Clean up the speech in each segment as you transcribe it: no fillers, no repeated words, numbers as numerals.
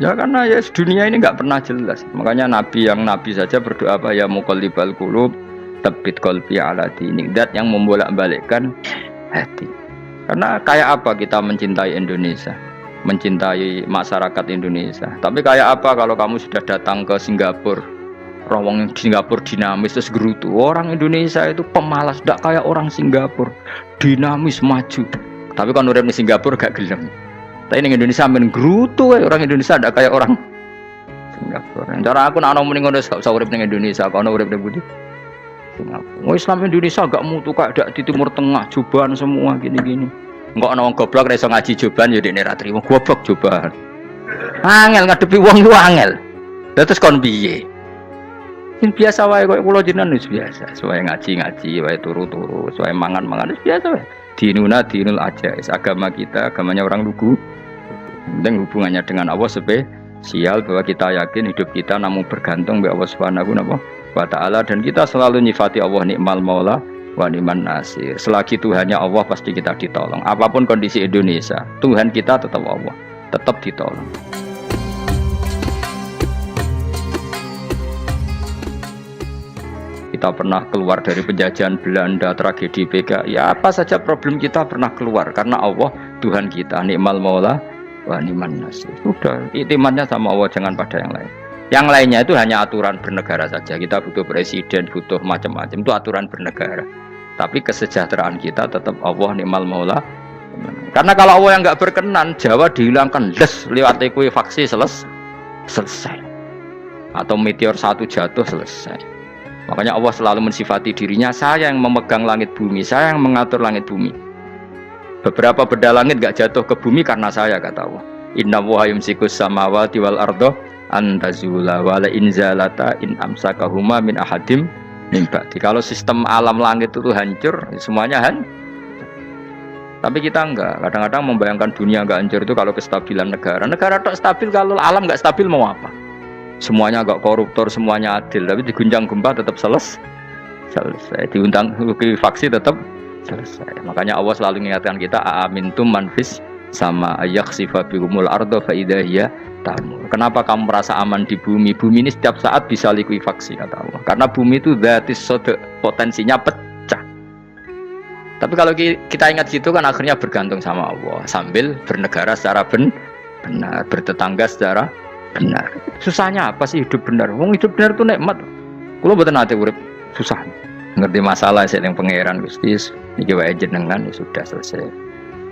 Ya karena ya dunia ini nggak pernah jelas. Makanya nabi saja berdoa apa ya muqallibal qulub tsabbit qalbi ala dinik. Dat yang membolak-balikkan hati. Karena kayak apa kita mencintai Indonesia, mencintai masyarakat Indonesia. Tapi kayak apa kalau kamu sudah datang ke Singapura, orang Singapura dinamis terus gerutu. Orang Indonesia itu pemalas, tidak kayak orang Singapura, dinamis maju. Tapi kan orang di Singapura gak gelem. Tapi di Indonesia men gerutu, orang Indonesia tidak kayak orang Singapura. Cara aku nak ngomong ngono gak usah urip ning Indonesia, kalau urip ning Budi. Singapura. Islam Indonesia gak mutu kayak di Timur Tengah, cobaan semua gini-gini. Enggak ana wong goblok ra iso ngaji cobaan ya dekne ra trimo goblok cobaan. Angel ngadepi wong ku angel. Lah terus kon piye? Sing biasa wae koyo kula jenengan wis biasa, suwe ngaji-ngaji, wae turu-turu, suwe mangan-mangan wis biasa wae. Dinuna dinul aja, agama kita, agamanya orang lugu. Penting hubungannya dengan Allah spesial bahwa kita yakin hidup kita namun bergantung kepada Allah Subhanahu wa taala dan kita selalu nyifati Allah nikmal maula wa ni'man nasir. Selagi Tuhannya Allah pasti kita ditolong. Apapun kondisi Indonesia, Tuhan kita tetap Allah, tetap ditolong. Kita pernah keluar dari penjajahan Belanda, tragedi PKI, ya apa saja problem kita pernah keluar karena Allah Tuhan kita nikmal maula wa ni'man nasir. Sudah, iktimatnya sama Allah, jangan pada yang lain. Yang lainnya itu hanya aturan bernegara saja. Kita butuh presiden, butuh macam-macam, itu aturan bernegara. Tapi kesejahteraan kita tetap Allah nikmal maula. Karena kalau Allah yang nggak berkenan, Jawa dihilangkan les lewat ekuifaksi selesai. Atau meteor satu jatuh selesai. Makanya Allah selalu mensifati dirinya, saya yang memegang langit bumi, saya yang mengatur langit bumi. Beberapa benda langit gak jatuh ke bumi karena saya, kata Allah. Inna wa yumsikus samawati wal ardo antazula wala inzalata in amsakahuma min ahadim min ba'di. Kalau sistem alam langit itu hancur, semuanya tapi kita enggak. Kadang-kadang membayangkan dunia enggak hancur itu kalau kestabilan negara. Negara tak stabil, kalau alam enggak stabil mau apa? Semuanya enggak koruptor, semuanya adil, tapi diguncang gempa tetap selesai. Diundang faksi tetap selesai. Makanya Allah selalu mengingatkan kita aamintum manfis sama yakhsifa bihumul ardo fa idza hiya tamur. Kenapa kamu merasa aman di bumi? Bumi ini setiap saat bisa likuifaksi, kata Allah. Karena bumi itu dzatis sodok, potensinya pecah. Tapi kalau kita ingat situ kan akhirnya bergantung sama Allah sambil bernegara secara benar, bertetangga secara benar. Susahnya apa sih hidup benar? Wong hidup benar itu nikmat. Kulo mboten nate urip susah. Ngerti masalah sing ning pangeran Gusti niki wae jenengan ya sudah selesai.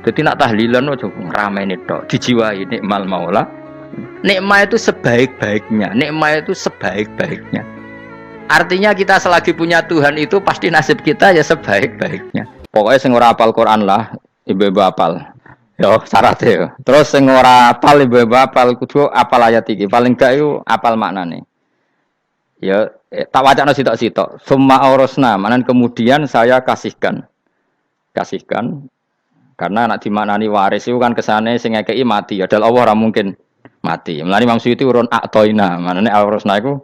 Dadi nak tahlilan ojo ngrameni tok, dijiwai nikmal maula. Nikmat itu sebaik-baiknya, nikmat itu sebaik-baiknya. Artinya kita selagi punya Tuhan itu pasti nasib kita ya sebaik-baiknya. Pokoknya sing ora hafal Quran lah, ibu-ibu hafal. Yo syaratnya yo. Terus sing ora hafal ibu-ibu hafal kudu hafal ayat iki. Paling gak yo hafal maknane. Ya tak wacana sitok-sitok. Summa aurasna, manan kemudian saya kasihkan. Karena anak dimaknani waris itu kan kesane sing ngekeki mati. Ya dal Allah ora mungkin mati. Mulane Imam Suyuti urun atoina, manane aurasna iku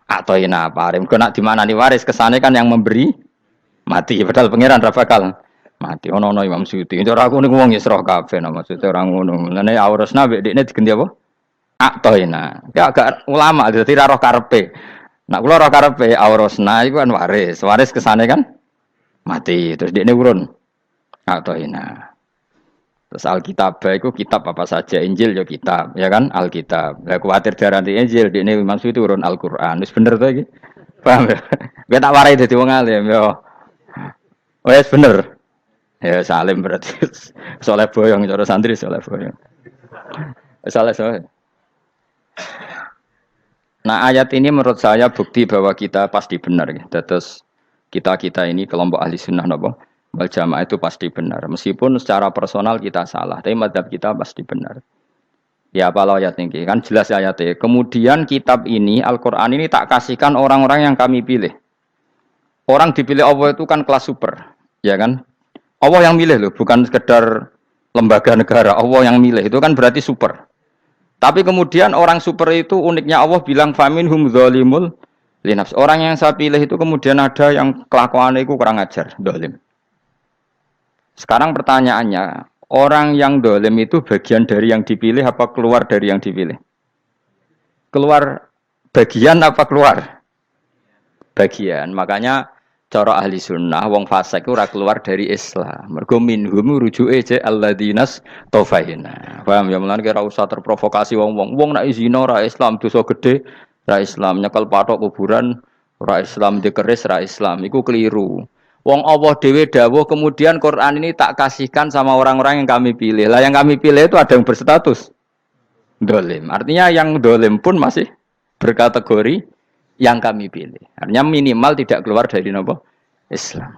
atoina paring. Kok nak dimaknani waris kesane kan yang memberi mati. Padahal pangeran ra bakal mati. Ono Imam Suyuti. Cara aku niku wong Isra kabeh maksudnya ora ngono. Mulane aurasna mek dekne diganti apa? Atoina. Ya agak ulama dadi ra roh karepe. Nak kula ora karepe aurasna iku kan waris. Waris kesane kan mati. Terus dekne urun atoina. Terus Alkitab itu kitab apa saja, Injil ya kitab, ya kan Alkitab. Lah kuwatir diarani Injil, dene maksud itu urun Al-Qur'an. Wis bener to iki? Paham ya? Kowe tak warai dadi wong alim ya. Wis bener. Ya salim berarti. Soleh boyong cara santri soleh boyong. Soleh. Nah, ayat ini menurut saya bukti bahwa kita pasti benar ya. Terus kita ini kelompok ahli sunnah napa? Wal jamaah itu pasti benar. Meskipun secara personal kita salah, tapi mazhab kita pasti benar. Ya apa ayat ini? Kan jelas ayatnya. Kemudian kitab ini, Al-Quran ini tak kasihkan orang-orang yang kami pilih. Orang dipilih Allah itu kan kelas super. Ya kan? Allah yang milih loh, bukan sekedar lembaga negara. Allah yang milih, itu kan berarti super. Tapi kemudian orang super itu uniknya Allah bilang faminhum zalimul linafs. Orang yang saya pilih itu kemudian ada yang kelakuannya itu kurang ajar, zalim. Sekarang pertanyaannya, Orang yang dolim itu bagian dari yang dipilih apa keluar dari yang dipilih? Keluar bagian apa keluar? Bagian. Makanya cara ahli sunnah, wong fasik ora keluar dari Islam. Mergo minhum rujuke je alladinas tofaina. Paham ya? Mulane ora usah terprovokasi wong-wong. Wong nek zina ora Islam, dosa gede ora Islam, nyekel patok kuburan ora Islam, dikeris ora Islam. Iku keliru. Wong Allah dhewe dawuh kemudian Quran ini tak kasihkan sama orang-orang yang kami pilih. Lah yang kami pilih itu ada yang berstatus dolim. Artinya yang dolim pun masih berkategori yang kami pilih. Artinya minimal tidak keluar dari nopo Islam.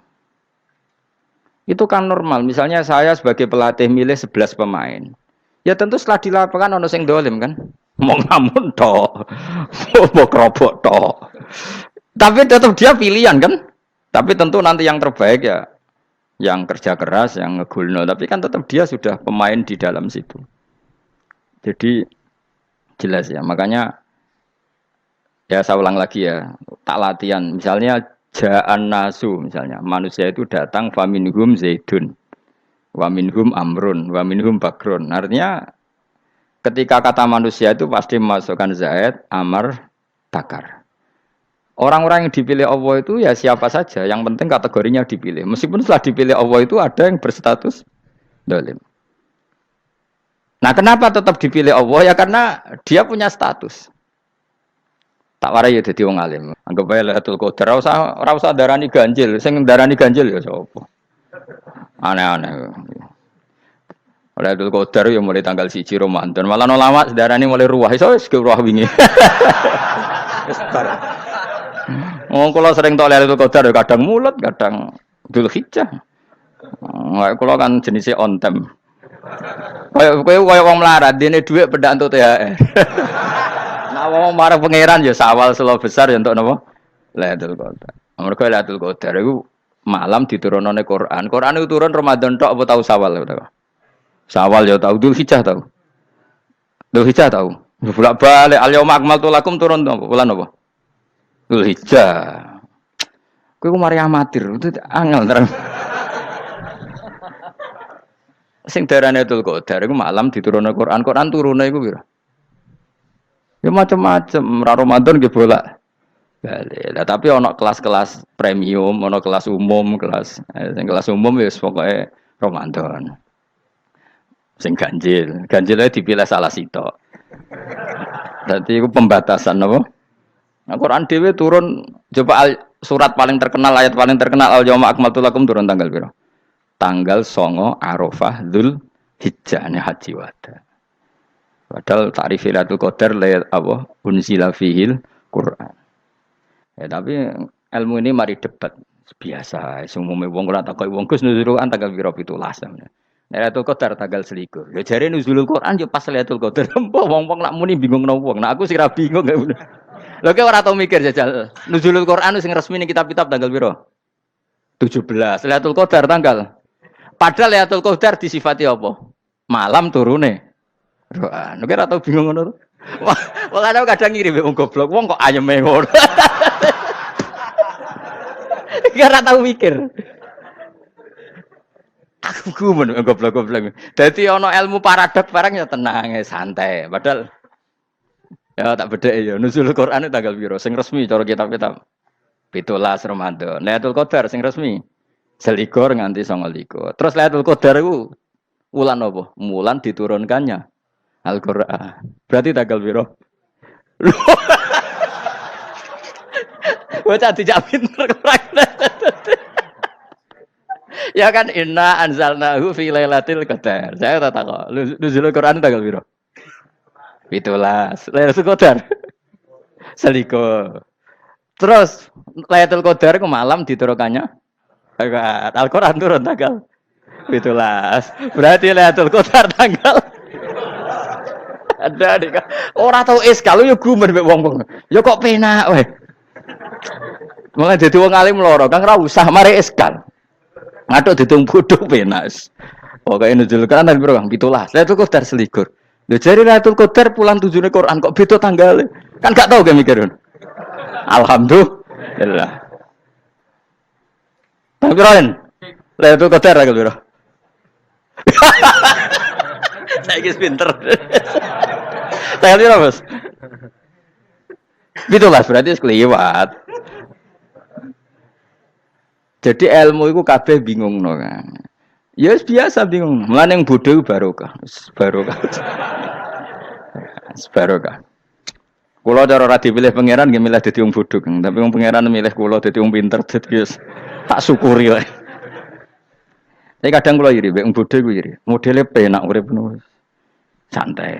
Itu kan normal. Misalnya saya sebagai pelatih milih 11 pemain. Ya tentu setelah di lapangan ono sing dolim kan. Mau ngamun tok. Mau kerobok tok. Tapi tetap dia pilihan kan. Tapi tentu nanti yang terbaik ya yang kerja keras, yang ngegulno. Tapi kan tetap dia sudah pemain di dalam situ. Jadi jelas ya. Makanya ya saya ulang lagi ya. Tak latihan. Misalnya ja'an nasu. Misalnya manusia itu datang. Faminhum zaidun. Waminhum amrun. Waminhum bakrun. Artinya ketika kata manusia itu pasti memasukkan Zaid, Amr, Bakar. Orang-orang yang dipilih Allah itu ya siapa saja, yang penting kategorinya dipilih. Meskipun setelah dipilih Allah itu ada yang berstatus dolim. Nah kenapa tetap dipilih Allah? Ya karena dia punya status. Tak warai ya dadi wong alim. Anggap ae Lailatul Qadar ora usah darani ganjil, sing darani ganjil ya sapa. Aneh-aneh. Lailatul Qadar ya mulai tanggal 1 Ramadan. Malah ulama darani mulai ruwah iso wis ruwah wingi. Kalau sering tolak itu Qadar kadang mulut, kadang Dzulhijjah. Kalau kan jenisnya on time. Kayak wong melarat, dene dhuwit pendak entuk THR. Nah wong marang pangeran ya sawal selo besar ya entuk napa? Lailatul Qadar. Mergo Lailatul Qadar iku malam diturunane Quran. Quran itu turun Ramadan tok apa tau Sawal ta? Sawal ya tau, Dzulhijjah tau. Dzulhijjah tau. Bolak-balik al-yauma akmaltu lakum turun apa? Bulan apa? Dzulhijjah. Kowe ku mari amatir, itu angel terang. Sing darane Lailatul Qadar iku malam diturunne Quran. Quran turune iku pira? Ya macam-macam, ra Ramadan nggih bolak. Lah tapi ana kelas-kelas premium, ana kelas umum, sing kelas umum wis pokoke Ramadan. Sing ganjil dipilih salah sitok. Dadi iku pembatasan apa? Nah, Quran dhewe turun coba surat paling terkenal, ayat paling terkenal al-yauma akmaltu lakum turun tanggal pira? Tanggal 9 Arafah Dzulhijjah haji wada. Padahal ta'rif Lailatul Qadar layat apa? Unzila fihil Quran. Ya tapi ilmu ini mari debat biasa. Umumnya wong ora takok wong Gus nuzul Quran tanggal pira 17. Lailatul Qadar tanggal 21. Ya jare nuzulul Quran yo pas Lailatul Qadar. Wong-wong nak muni bingung nang wong. Nah aku sing ra bingung. Lho kok ora tau mikir jajal. Nuzulul Quran sing resmi ning kitab-kitab tanggal pira? 17. Lailatul Qadar tanggal. Padahal Lailatul Qadar disifati apa? Malam turune. Quran. Nek ora tau bingung ngono. Wong kadang ngirim wong goblok, wong kok ayeme ngono. Ora tau mikir. Aku men goblok-goblok. Dadi ana ilmu paradok barang ya tenang, santai. Padahal ya tak bedhek ya. Nuzulul Quran tanggal piro? Sing resmi cara kitab-kitab 17 Ramadan. Lailatul Qadar sing resmi 21 nganti 29. Terus Lailatul Qadar iku wulan apa? Wulan diturunkannya Al-Qur'an. Berarti tanggal piro? Bocah dijak pinter kurang. Ya kan inna anzalnahu fi lailatul qadar. Saya tak tahu. Nuzulul Quran tanggal piro? 17. Lailatul Qadar. Seliko. Terus Lailatul Qadar ke malam diturunkannya Al-Qur'an turun tanggal 17. Berarti Lailatul Qadar tanggal ada dik. Ora tau kalau yo gumen mek wong-wong. Ya kok penak wae. Mulai dadi wong alim loro, Kang ora usah mari eskal. Ngaduk ditung bodho penak. Pokoke nuzul Quran nang piro Kang? 17. Lailatul Qadar selikur. Lho jare Lailatul Qadar pulang tujune Quran kok beda tanggale. Kan gak tau ge mikir. Alhamdulillah. Tapi Ron, Lailatul Qadar tanggal piro? Saiki pinter. Tanggal piro, Bos? Itulah berarti sekeliwat. Jadi ilmu itu kabeh bingung no kan. Ya biasa bingung. Mulane yang bodoh barokah. Barokah. Barokah. Kula cara ora dipilih pangeran nggih milih dadi wong bodoh, tapi wong pangeran milih kula dadi wong pinter dadi wis tak syukuri wae. Tapi kadang kula iri, wong bodoh iku iri. Modele penak urip ngono. Santai.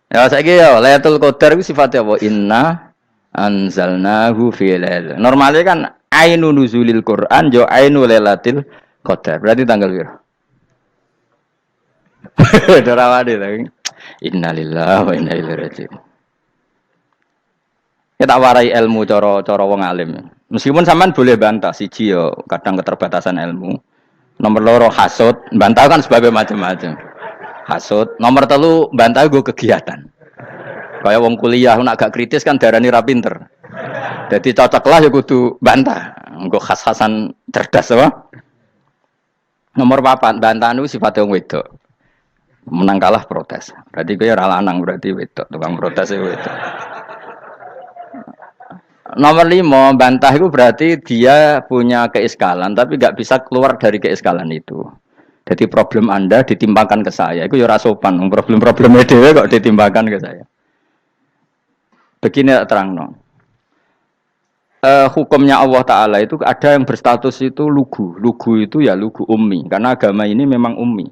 Ya saiki ya Lailatul Qadar iku sifate apa? Inna anzalnahu fi lail. Normale kan ainu nuzulil Quran yo ainu Lailatul Qadar. Berarti tanggal piro? Dorawade lagi. Innalillahi wa inna ilaihi raji'un. Kita warai ilmu cara wong alim. Meskipun sampean boleh bantah siji yo kadang keterbatasan ilmu. Nomor loro hasud, bantah kan sebabnya macam-macam. Hasud, nomor telu bantah gue kegiatan. Kayak wong kuliah nak gak kritis kan darani ra pinter. Jadi cocoklah ya kudu bantah. Engko khas-khasan cerdas apa? Nomor 4 bantahan itu sifatnya wong wedok. Menang kalah protes. Berarti kowe ora lanang berarti wedok, tukang protes wedok. Nomor 5 bantah itu berarti dia punya keiskalan tapi gak bisa keluar dari keiskalan itu. Jadi problem Anda ditimbangkan ke saya, itu ya ora sopan. Problem-problemnya dhewe kok ditimbangkan ke saya. Begini terang no. Hukumnya Allah Ta'ala itu ada yang berstatus itu lugu. Lugu itu ya lugu ummi. Karena agama ini memang ummi.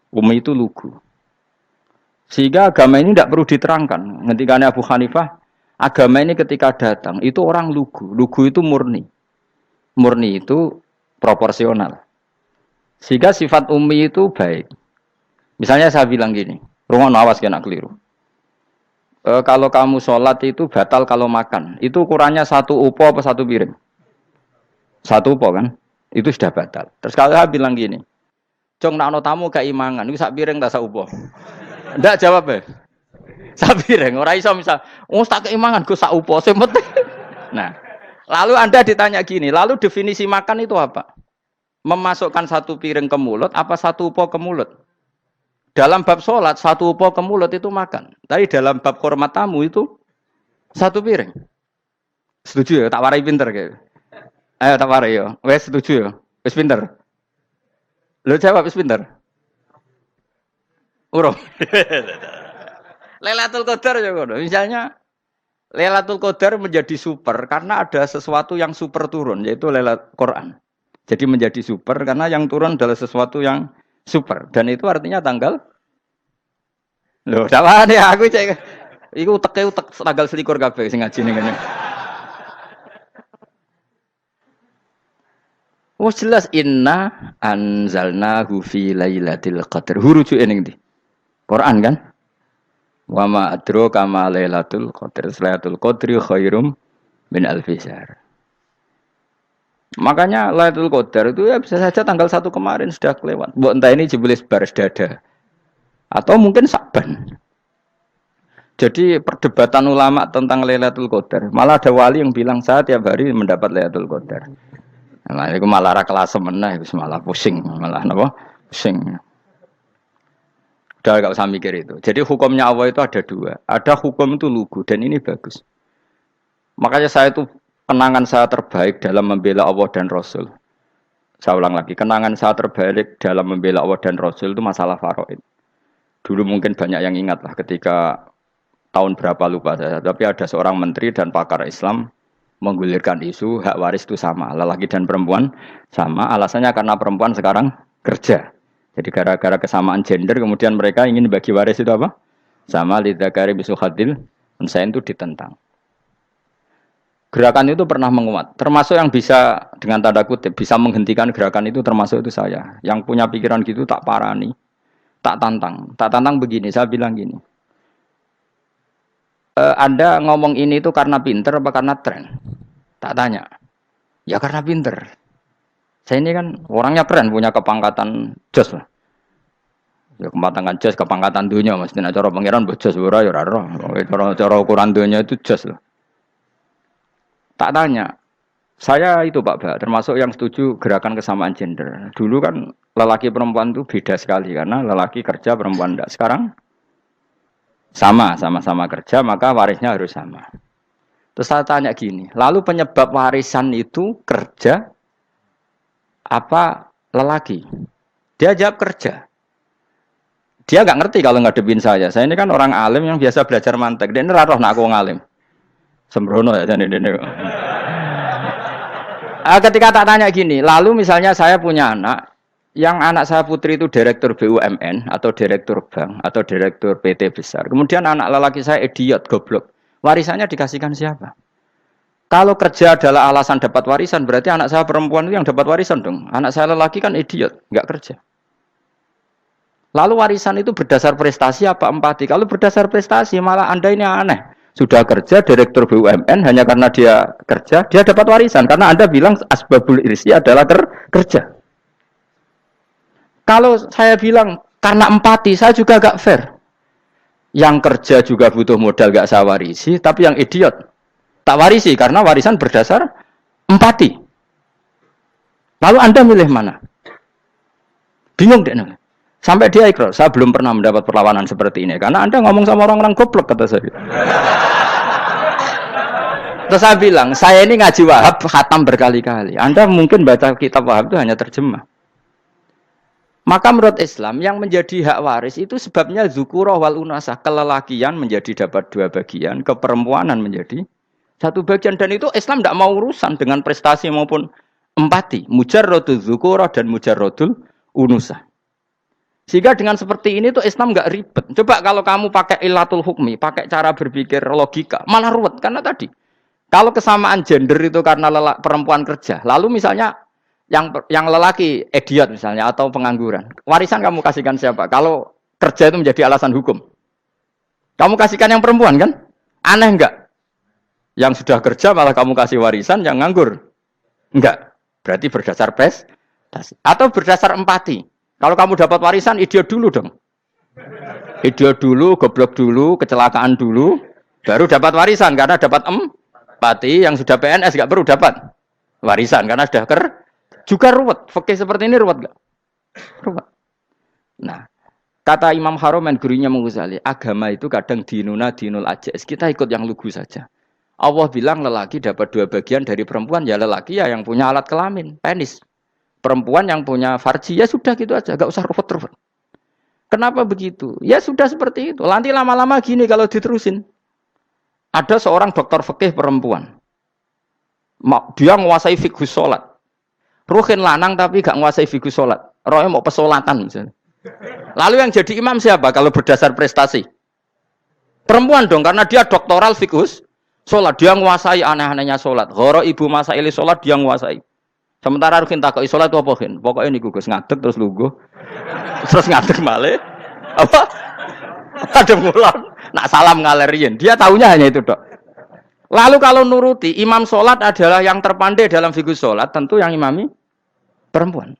Ummi itu lugu. Sehingga agama ini tidak perlu diterangkan. Ketika Abu Hanifah, agama ini ketika datang, itu orang lugu. Lugu itu murni. Murni itu proporsional. Sehingga sifat ummi itu baik. Misalnya saya bilang gini, rungono awas kena keliru. Kalau kamu sholat itu batal kalau makan. Itu ukurannya 1 upo apa 1 piring? 1 upo kan? Itu sudah batal. Terus kalau saya bilang gini, Jong nak ono tamu gak imangan, itu sak piring tak sak upo. Ndak jawab ya. Sak piring, ora iso misal, tak keimangan gue sak upo sing penting. Nah, lalu Anda ditanya gini, lalu definisi makan itu apa? Memasukkan 1 piring ke mulut apa 1 upo ke mulut? Dalam bab sholat 1 upo ke mulut itu makan. Tapi dalam bab hormat tamu itu 1 piring. Setuju ya? Tak warai pinter kayak. Ayo tak warai ya. Wes setuju ya? Wes pinter. Lo jawab wes pinter. Urung. Lailatul Qadar ya ngono. Misalnya Lailatul Qadar menjadi super karena ada sesuatu yang super turun yaitu Lailatul Quran. Jadi menjadi super karena yang turun adalah sesuatu yang super dan itu artinya tanggal. Loh, salah nih aku cek. Iku utek tanggal 21 kabeh sing ngaji ning kene. Oh jelas inna anzalnahu fi lailatul qadar. Huruju ning ndi? Quran kan? Wa ma adraka ma lailatul qadar. Lailatul qadri khairum min alfi syahr. Makanya Lailatul Qadar itu ya bisa saja tanggal 1 kemarin sudah kelewat. Mbok entah ini jebelis baris dada. Atau mungkin Saban. Jadi perdebatan ulama tentang Lailatul Qadar. Malah ada wali yang bilang saya tiap hari mendapat Lailatul Qadar. Nah, itu malah ra kelas meneh, malah pusing, malah napa? Pusing. Udah gak usah mikir itu. Jadi hukumnya Allah itu ada 2. Ada hukum itu lugu dan ini bagus. Makanya saya itu kenangan saya terbaik dalam membela Allah dan Rasul. Saya ulang lagi, kenangan saya terbaik dalam membela Allah dan Rasul itu masalah faraid. Dulu mungkin banyak yang ingat lah ketika tahun berapa lupa saya, tapi ada seorang menteri dan pakar Islam menggulirkan isu hak waris itu sama, lelaki dan perempuan sama, alasannya karena perempuan sekarang kerja. Jadi gara-gara kesamaan gender kemudian mereka ingin bagi waris itu apa? Sama lidzakari bisul hadil, unsain itu ditentang. Gerakan itu pernah menguat, termasuk yang bisa dengan tanda kutip bisa menghentikan gerakan itu termasuk itu saya. Yang punya pikiran gitu tak parani, tak tantang begini. Saya bilang gini, Anda ngomong ini itu karena pinter apa karena tren? Tak tanya, ya karena pinter. Saya ini kan orangnya keren, punya kepangkatan jos lah. Ya kepangkatan jos, kepangkatan dunia, mestinya cara pangeran bojos ora ya ora. Cara ukuran dunia itu jos lah. Tak tanya, Saya itu Pak Ba, termasuk yang setuju gerakan kesamaan gender. Dulu kan lelaki perempuan itu beda sekali karena lelaki kerja perempuan enggak. Sekarang sama-sama kerja maka warisnya harus sama. Terus saya tanya gini, lalu penyebab warisan itu kerja apa lelaki? Dia jawab kerja. Dia nggak ngerti kalau ngadepin saya. Saya ini kan orang alim yang biasa belajar mantek. Dia ini roh nak aku ngalim. Sembrono ya jadi ini. Ketika tak tanya gini, lalu misalnya saya punya anak, yang anak saya putri itu direktur BUMN atau direktur bank atau direktur PT besar. Kemudian anak lelaki saya idiot, goblok. Warisannya dikasihkan siapa? Kalau kerja adalah alasan dapat warisan, berarti anak saya perempuan itu yang dapat warisan dong. Anak saya lelaki kan idiot, nggak kerja. Lalu warisan itu berdasar prestasi apa empati? Kalau berdasar prestasi malah Anda ini aneh. Sudah kerja direktur BUMN hanya karena dia kerja, dia dapat warisan. Karena Anda bilang asbabul irsi adalah kerja. Kalau saya bilang karena empati, saya juga gak fair. Yang kerja juga butuh modal gak saya warisi, tapi yang idiot tak warisi karena warisan berdasar empati. Lalu Anda milih mana? Bingung deh. Sampai dia ikrar, saya belum pernah mendapat perlawanan seperti ini. Karena Anda ngomong sama orang-orang goblok, kata saya. Terus saya bilang, saya ini ngaji Wahab, khatam berkali-kali. Anda mungkin baca kitab Wahab itu hanya terjemah. Maka menurut Islam, yang menjadi hak waris itu sebabnya zukurah wal unasah. Kelelakian menjadi dapat 2 bagian, keperempuanan menjadi 1 bagian. Dan itu Islam tidak mau urusan dengan prestasi maupun empati. Mujarrodul zukurah dan mujarrodul unusah. Sehingga dengan seperti ini tuh Islam nggak ribet. Coba kalau kamu pakai ilatul hukmi, pakai cara berpikir logika, malah ruwet. Karena tadi, kalau kesamaan gender itu karena perempuan kerja, lalu misalnya yang lelaki idiot misalnya atau pengangguran, warisan kamu kasihkan siapa? Kalau kerja itu menjadi alasan hukum, kamu kasihkan yang perempuan kan? Aneh nggak? Yang sudah kerja malah kamu kasih warisan, yang nganggur enggak? Berarti berdasar prestasi atau berdasar empati. Kalau kamu dapat warisan, idiot dulu dong. Idiot dulu, goblok dulu, kecelakaan dulu, baru dapat warisan karena dapat empati. Yang sudah PNS nggak perlu dapat warisan karena sudah juga ruwet. Fikih seperti ini ruwet nggak? Ruwet. Nah, kata Imam Haromen gurunya Ghazali, agama itu kadang dinuna dinul ajais. Kita ikut yang lugu saja. Allah bilang lelaki dapat 2 bagian dari perempuan, ya lelaki ya yang punya alat kelamin, penis. Perempuan yang punya farji, ya sudah gitu aja, gak usah ruwet-ruwet. Kenapa begitu? Ya sudah seperti itu. Nanti lama-lama gini kalau diterusin. Ada seorang dokter fikih perempuan. Dia menguasai fikih sholat. Ruhin lanang tapi gak menguasai fikih sholat. Rohnya mau pesolatan misalnya. Lalu yang jadi imam siapa kalau berdasar prestasi? Perempuan dong, karena dia doktoral fikih sholat. Dia menguasai aneh-anehnya sholat. Goro ibu masaili sholat dia menguasai. Sementara Rukin takoi sholat itu apa Rukin? Pokoknya ini gugus ngadeg terus lugu. Terus ngadeg malih. Apa? Ada mulan. Nak salam ngalerin. Dia tahunya hanya itu dok. Lalu kalau nuruti imam sholat adalah yang terpandai dalam fikih sholat, tentu yang imami perempuan.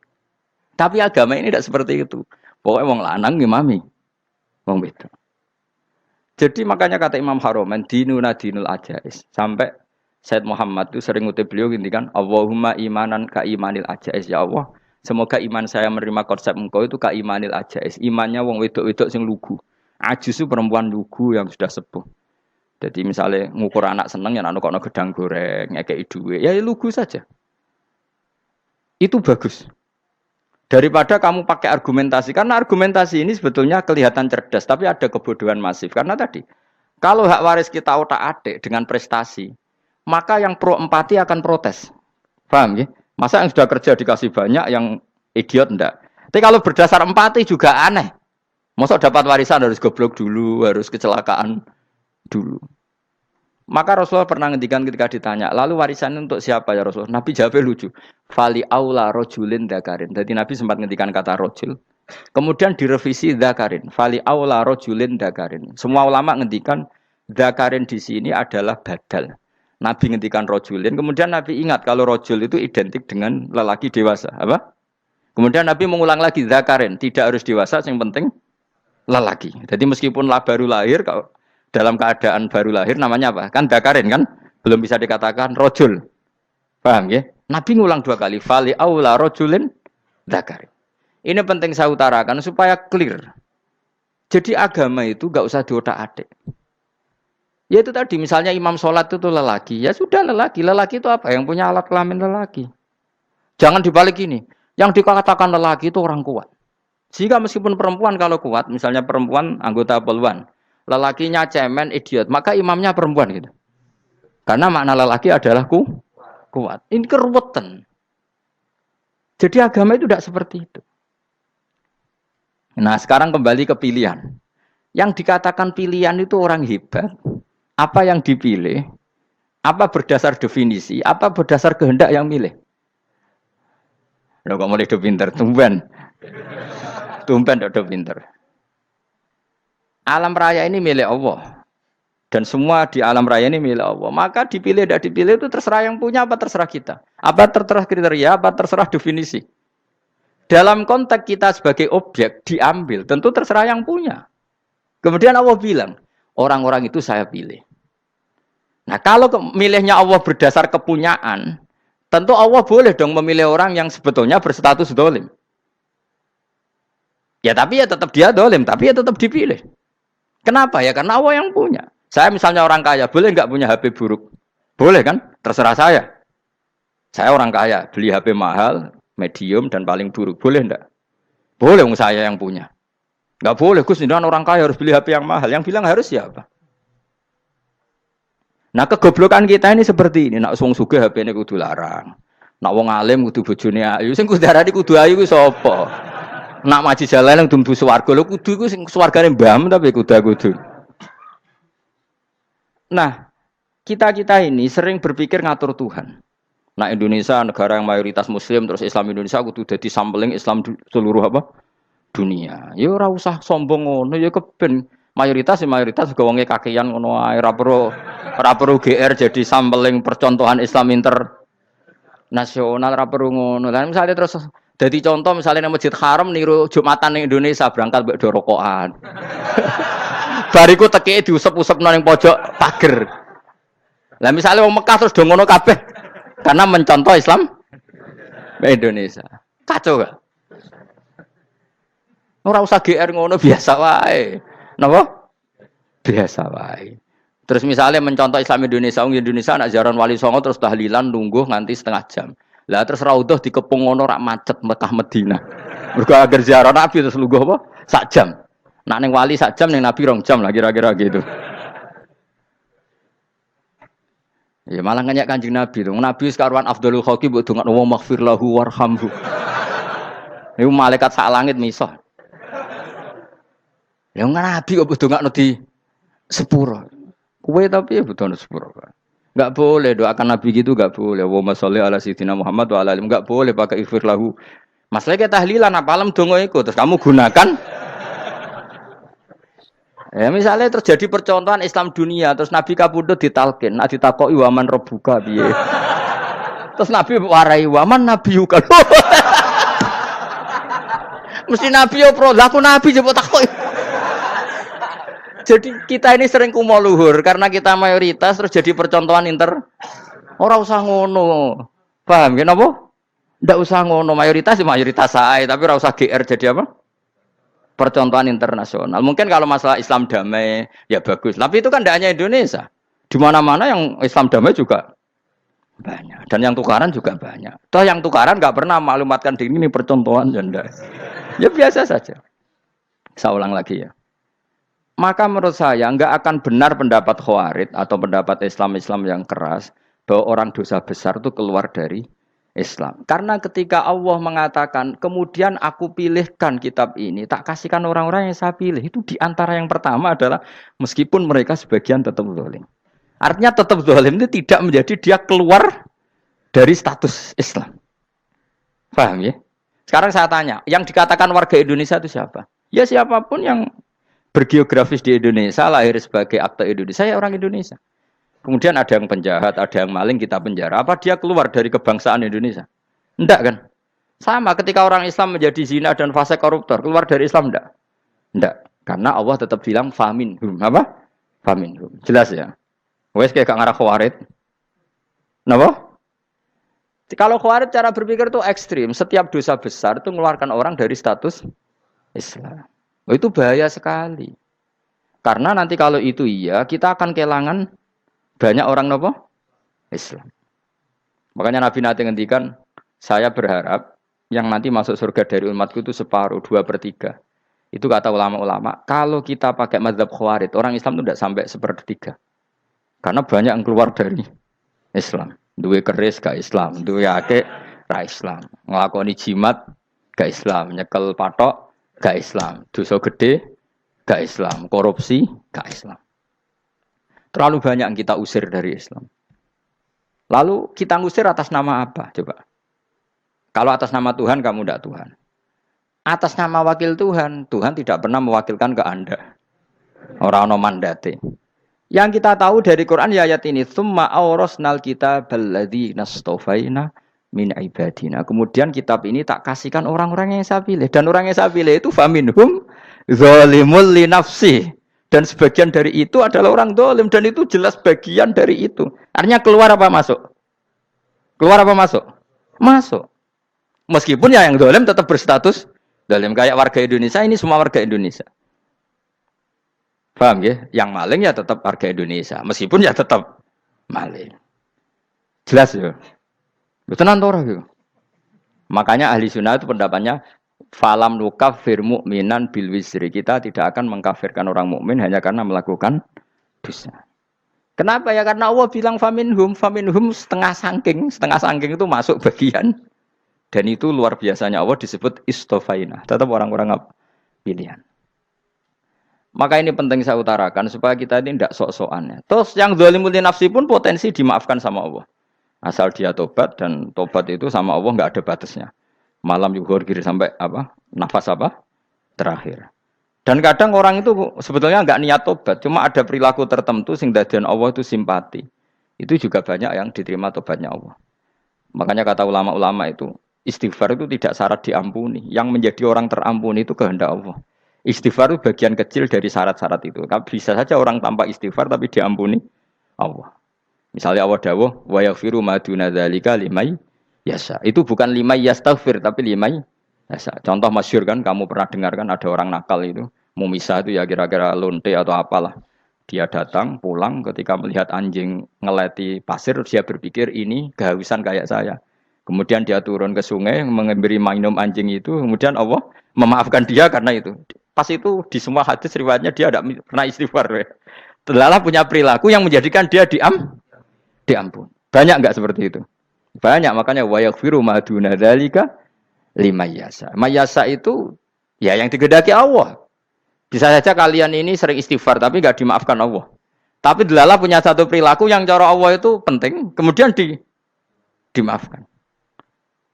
Tapi agama ini tidak seperti itu. Pokoknya wong lanang imami. Wong beda. Jadi makanya kata Imam Haromen dinuna dinul ajais. Sampai Said Muhammad itu sering ngutip beliau ngintikan Allahumma imanan ka imanil ajais, ya Allah. Semoga iman saya menerima konsep engkau itu ka imanil ajais. Imannya wong wedok-wedok sing lugu. Ajis itu perempuan lugu yang sudah sepuh. Jadi misalnya ngukur anak seneng ya anak kono gedang goreng, ngekei duwe, ya lugu saja. Itu bagus. Daripada kamu pakai argumentasi, karena argumentasi ini sebetulnya kelihatan cerdas, tapi ada kebodohan masif. Karena tadi, kalau hak waris kita otak-atik dengan prestasi, maka yang pro empati akan protes. Paham ya? Masa yang sudah kerja dikasih banyak, yang idiot enggak? Tapi kalau berdasar empati juga aneh. Masa dapat warisan harus goblok dulu, harus kecelakaan dulu. Maka Rasulullah pernah ngendikan ketika ditanya, lalu warisan untuk siapa ya Rasulullah? Nabi jawabnya lucu. Fali aula rojulin dakarin. Jadi Nabi sempat ngendikan kata rojul. Kemudian direvisi dakarin. Fali aula rojulin dakarin. Semua ulama ngendikan dakarin di sini adalah badal. Nabi ngendikan rojulin, kemudian Nabi ingat kalau rojul itu identik dengan lelaki dewasa, apa? Kemudian Nabi mengulang lagi zakarin, tidak harus dewasa, yang penting lelaki. Jadi meskipun baru lahir, kalau dalam keadaan baru lahir namanya apa? Kan zakarin kan, belum bisa dikatakan rojul. Paham ya? Nabi ngulang 2 kali. Fali aula rajulin dzakar. Ini penting saya utarakan supaya clear. Jadi agama itu gak usah diotak-atik. Ya itu tadi, misalnya imam sholat itu lelaki. Ya sudah lelaki. Lelaki itu apa? Yang punya alat kelamin lelaki. Jangan dibalik ini. Yang dikatakan lelaki itu orang kuat. Jika meskipun perempuan kalau kuat, misalnya perempuan anggota poluan, lelakinya cemen, idiot, maka imamnya perempuan gitu. Karena makna lelaki adalah kuat. Ini keruwetan. Jadi agama itu tidak seperti itu. Nah sekarang kembali ke pilihan. Yang dikatakan pilihan itu orang hebat. Apa yang dipilih? Apa berdasar definisi? Apa berdasar kehendak yang milih? Loh kok mulai do pinter? Tumben do pinter. Alam raya ini milik Allah. Dan semua di alam raya ini milik Allah. Maka dipilih tidak dipilih itu terserah yang punya apa terserah kita. Apa terserah kriteria, apa terserah definisi. Dalam konteks kita sebagai objek diambil, tentu terserah yang punya. Kemudian Allah bilang, orang-orang itu saya pilih. Nah kalau milihnya Allah berdasar kepunyaan, tentu Allah boleh dong memilih orang yang sebetulnya berstatus dolim. Ya tapi ya tetap dia dolim, tapi ya tetap dipilih. Kenapa ya? Karena Allah yang punya. Saya misalnya orang kaya, boleh nggak punya HP buruk? Boleh kan? Terserah saya. Saya orang kaya, beli HP mahal, medium, dan paling buruk. Boleh enggak? Boleh, saya yang punya. Nggak boleh, Gus, ini orang kaya harus beli HP yang mahal. Yang bilang harus siapa? Nah kegoblokan kita ini seperti ini. Nak wong sugih HP ini kudu larang. Nak wong alim kudu bojone ayu. Sing kudu darani kudu ayu ku sapa? Nak maji jalan yang dumbu swarga lho kudu iku sing swargane mbam tapi kudu. Nah, kita ini sering berpikir ngatur Tuhan. Nah, Indonesia negara yang mayoritas muslim terus Islam Indonesia kudu dadi sampling Islam seluruh apa? Dunia. Ya ora usah sombong ngono ya keben mayoritas juga wonge kakean ngono ae ora perlu GR jadi sampling percontohan Islam internasional ora perlu ngono. Lah misale terus dadi contoh misalnya Masjid Haram niru Jumatan ning Indonesia berangkat mbek do rokokan. Bariku tekike diusep-usepno ning pojok pager. Lah misale wong Mekah terus do ngono kabeh karena mencontoh Islam Indonesia. Kacau gak? Ora usah GR ngono biasa wae. Napa? Biasa wae. Terus misalnya mencontoh Islam Indonesia, Indonesia nak ziarah Wali Songo terus tahlilan nunggu nganti setengah jam. Lah terus raudhah dikepung ngono rak macet Mekah Madinah. Mergo agar ziarah Nabi terus lungguh apa? Sak jam. Nak ning wali sak jam ning Nabi 2 jam lah kira-kira gitu. Ya malah nganyak Kanjeng Nabi to. Nabi sekaruan Afdhalul Khalqi mbok dongakno wa maghfir lahu warhamhu. Niku malaikat sak langit misah. Ya Nabi kok dongakno di sepuro. Kowe tapi ya butuh sepuro. Enggak boleh doakan Nabi gitu enggak boleh. Wa sholli ala sayyidina Muhammad wa ala alihi enggak boleh pakai ighfir lahu. Masalahnya tahlilan apa alam donga iku terus kamu gunakan. Ya misalnya terjadi percontohan Islam dunia terus Nabi kapundhut ditalkin, nak ditakoki waman rabbuka piye. Terus Nabi warai waman nabiyuka. Mesti Nabi yo pro, lah aku Nabi coba takoki. Jadi kita ini sering kumo luhur karena kita mayoritas terus jadi percontohan Ora usah ngono. Paham ya napa? Ndak usah ngono, mayoritas sae, tapi ora usah GR jadi apa? Percontohan internasional. Mungkin kalau masalah Islam damai ya bagus. Tapi itu kan tidak hanya Indonesia. Di mana-mana yang Islam damai juga banyak. Dan yang tukaran juga banyak. Toh yang tukaran nggak pernah maklumatkan diri ini percontohan janda. Ya biasa saja. Saya ulang lagi ya. Maka menurut saya nggak akan benar pendapat Khawarij atau pendapat Islam yang keras bahwa orang dosa besar itu keluar dari Islam. Karena ketika Allah mengatakan, kemudian aku pilihkan kitab ini, tak kasihkan orang-orang yang saya pilih. Itu diantara yang pertama adalah, meskipun mereka sebagian tetap zalim. Artinya tetap zalim itu tidak menjadi dia keluar dari status Islam. Paham ya? Sekarang saya tanya, yang dikatakan warga Indonesia itu siapa? Ya siapapun yang bergeografis di Indonesia, lahir sebagai akte Indonesia, ya orang Indonesia. Kemudian ada yang penjahat, ada yang maling, kita penjara. Apa dia keluar dari kebangsaan Indonesia? Enggak kan? Sama ketika orang Islam menjadi zina dan fase koruptor, keluar dari Islam enggak? Enggak. Karena Allah tetap bilang faminhum. Apa? Faminhum. Jelas ya? Wes kayak gak ngarah Khawarij. Napa? Kalau Khawarij cara berpikir itu ekstrim. Setiap dosa besar itu mengeluarkan orang dari status Islam. Oh, itu bahaya sekali. Karena nanti kalau itu iya, kita akan kehilangan banyak orang nopo Islam. Makanya Nabi nanti ngendikan, saya berharap yang nanti masuk surga dari umatku itu separuh, 2/3. Itu kata ulama-ulama. Kalau kita pakai mazhab Khawarij, orang Islam itu tidak sampai 1/3. Karena banyak yang keluar dari Islam. Duwe keris gak Islam, duwe akeh ra Islam. Nglakoni jimat gak Islam, nyekel patok gak Islam, dosa gede gak Islam, korupsi gak Islam. Terlalu banyak yang kita usir dari Islam. Lalu kita ngusir atas nama apa? Coba. Kalau atas nama Tuhan, kamu tidak Tuhan. Atas nama wakil Tuhan, Tuhan tidak pernah mewakilkan ke Anda. Orang-orang mandate. Yang kita tahu dari Quran ya ayat ini, tsumma awrasnal kitabal ladzi nastofaina min ibadina. Kemudian kitab ini tak kasihkan orang-orang yang saya pilih. Dan orang yang saya pilih itu faminhum zalimul li nafsi. Dan sebagian dari itu adalah orang zalim. Dan itu jelas bagian dari itu. Artinya keluar apa masuk? Keluar apa masuk? Masuk. Meskipun ya yang zalim tetap berstatus zalim. Kayak warga Indonesia, ini semua warga Indonesia. Paham ya? Yang maling ya tetap warga Indonesia. Meskipun ya tetap maling. Jelas ya? Tenan to ora gitu. Makanya ahli sunnah itu pendapatnya falam nukafir mu'minan bil wisri. Kita tidak akan mengkafirkan orang mukmin hanya karena melakukan dosa. Kenapa ya? Karena Allah bilang faminhum setengah sangking itu masuk bagian. Dan itu luar biasanya Allah disebut istofaina. Tetap orang-orang pilihan. Maka ini penting saya utarakan supaya kita ini tidak sok-sokan. Terus yang zalimul li nafsi pun potensi dimaafkan sama Allah. Asal dia tobat, dan tobat itu sama Allah nggak ada batasnya. Malam yuhur kiri sampai apa? Nafas apa? Terakhir. Dan kadang orang itu sebetulnya nggak niat tobat, cuma ada perilaku tertentu sehingga dadian Allah itu simpati. Itu juga banyak yang diterima tobatnya Allah. Makanya kata ulama-ulama itu, istighfar itu tidak syarat diampuni. Yang menjadi orang terampuni itu kehendak Allah. Istighfar itu bagian kecil dari syarat-syarat itu. Bisa saja orang tanpa istighfar tapi diampuni Allah. Misalnya Allah dawuh wa yaghfiru ma duna dzalika limay yasha. Itu bukan limay yastaghfir tapi limay yasha. Contoh masyhur kan, kamu pernah dengar kan, ada orang nakal itu, mau misah itu ya kira-kira lonte atau apalah. Dia datang pulang ketika melihat anjing ngeleti pasir, dia berpikir ini kehausan kayak saya. Kemudian dia turun ke sungai memberi minum anjing itu, kemudian Allah memaafkan dia karena itu. Pas itu di semua hadis riwayatnya dia tidak pernah istighfar. Telah punya perilaku yang menjadikan dia diampun. Banyak enggak seperti itu? Banyak, makanya wa yaghfiru ma duna dzalika liman yasha. Mayasa itu ya yang digedaki Allah. Bisa saja kalian ini sering istighfar tapi enggak dimaafkan Allah. Tapi delalah punya satu perilaku yang cara Allah itu penting, kemudian dimaafkan.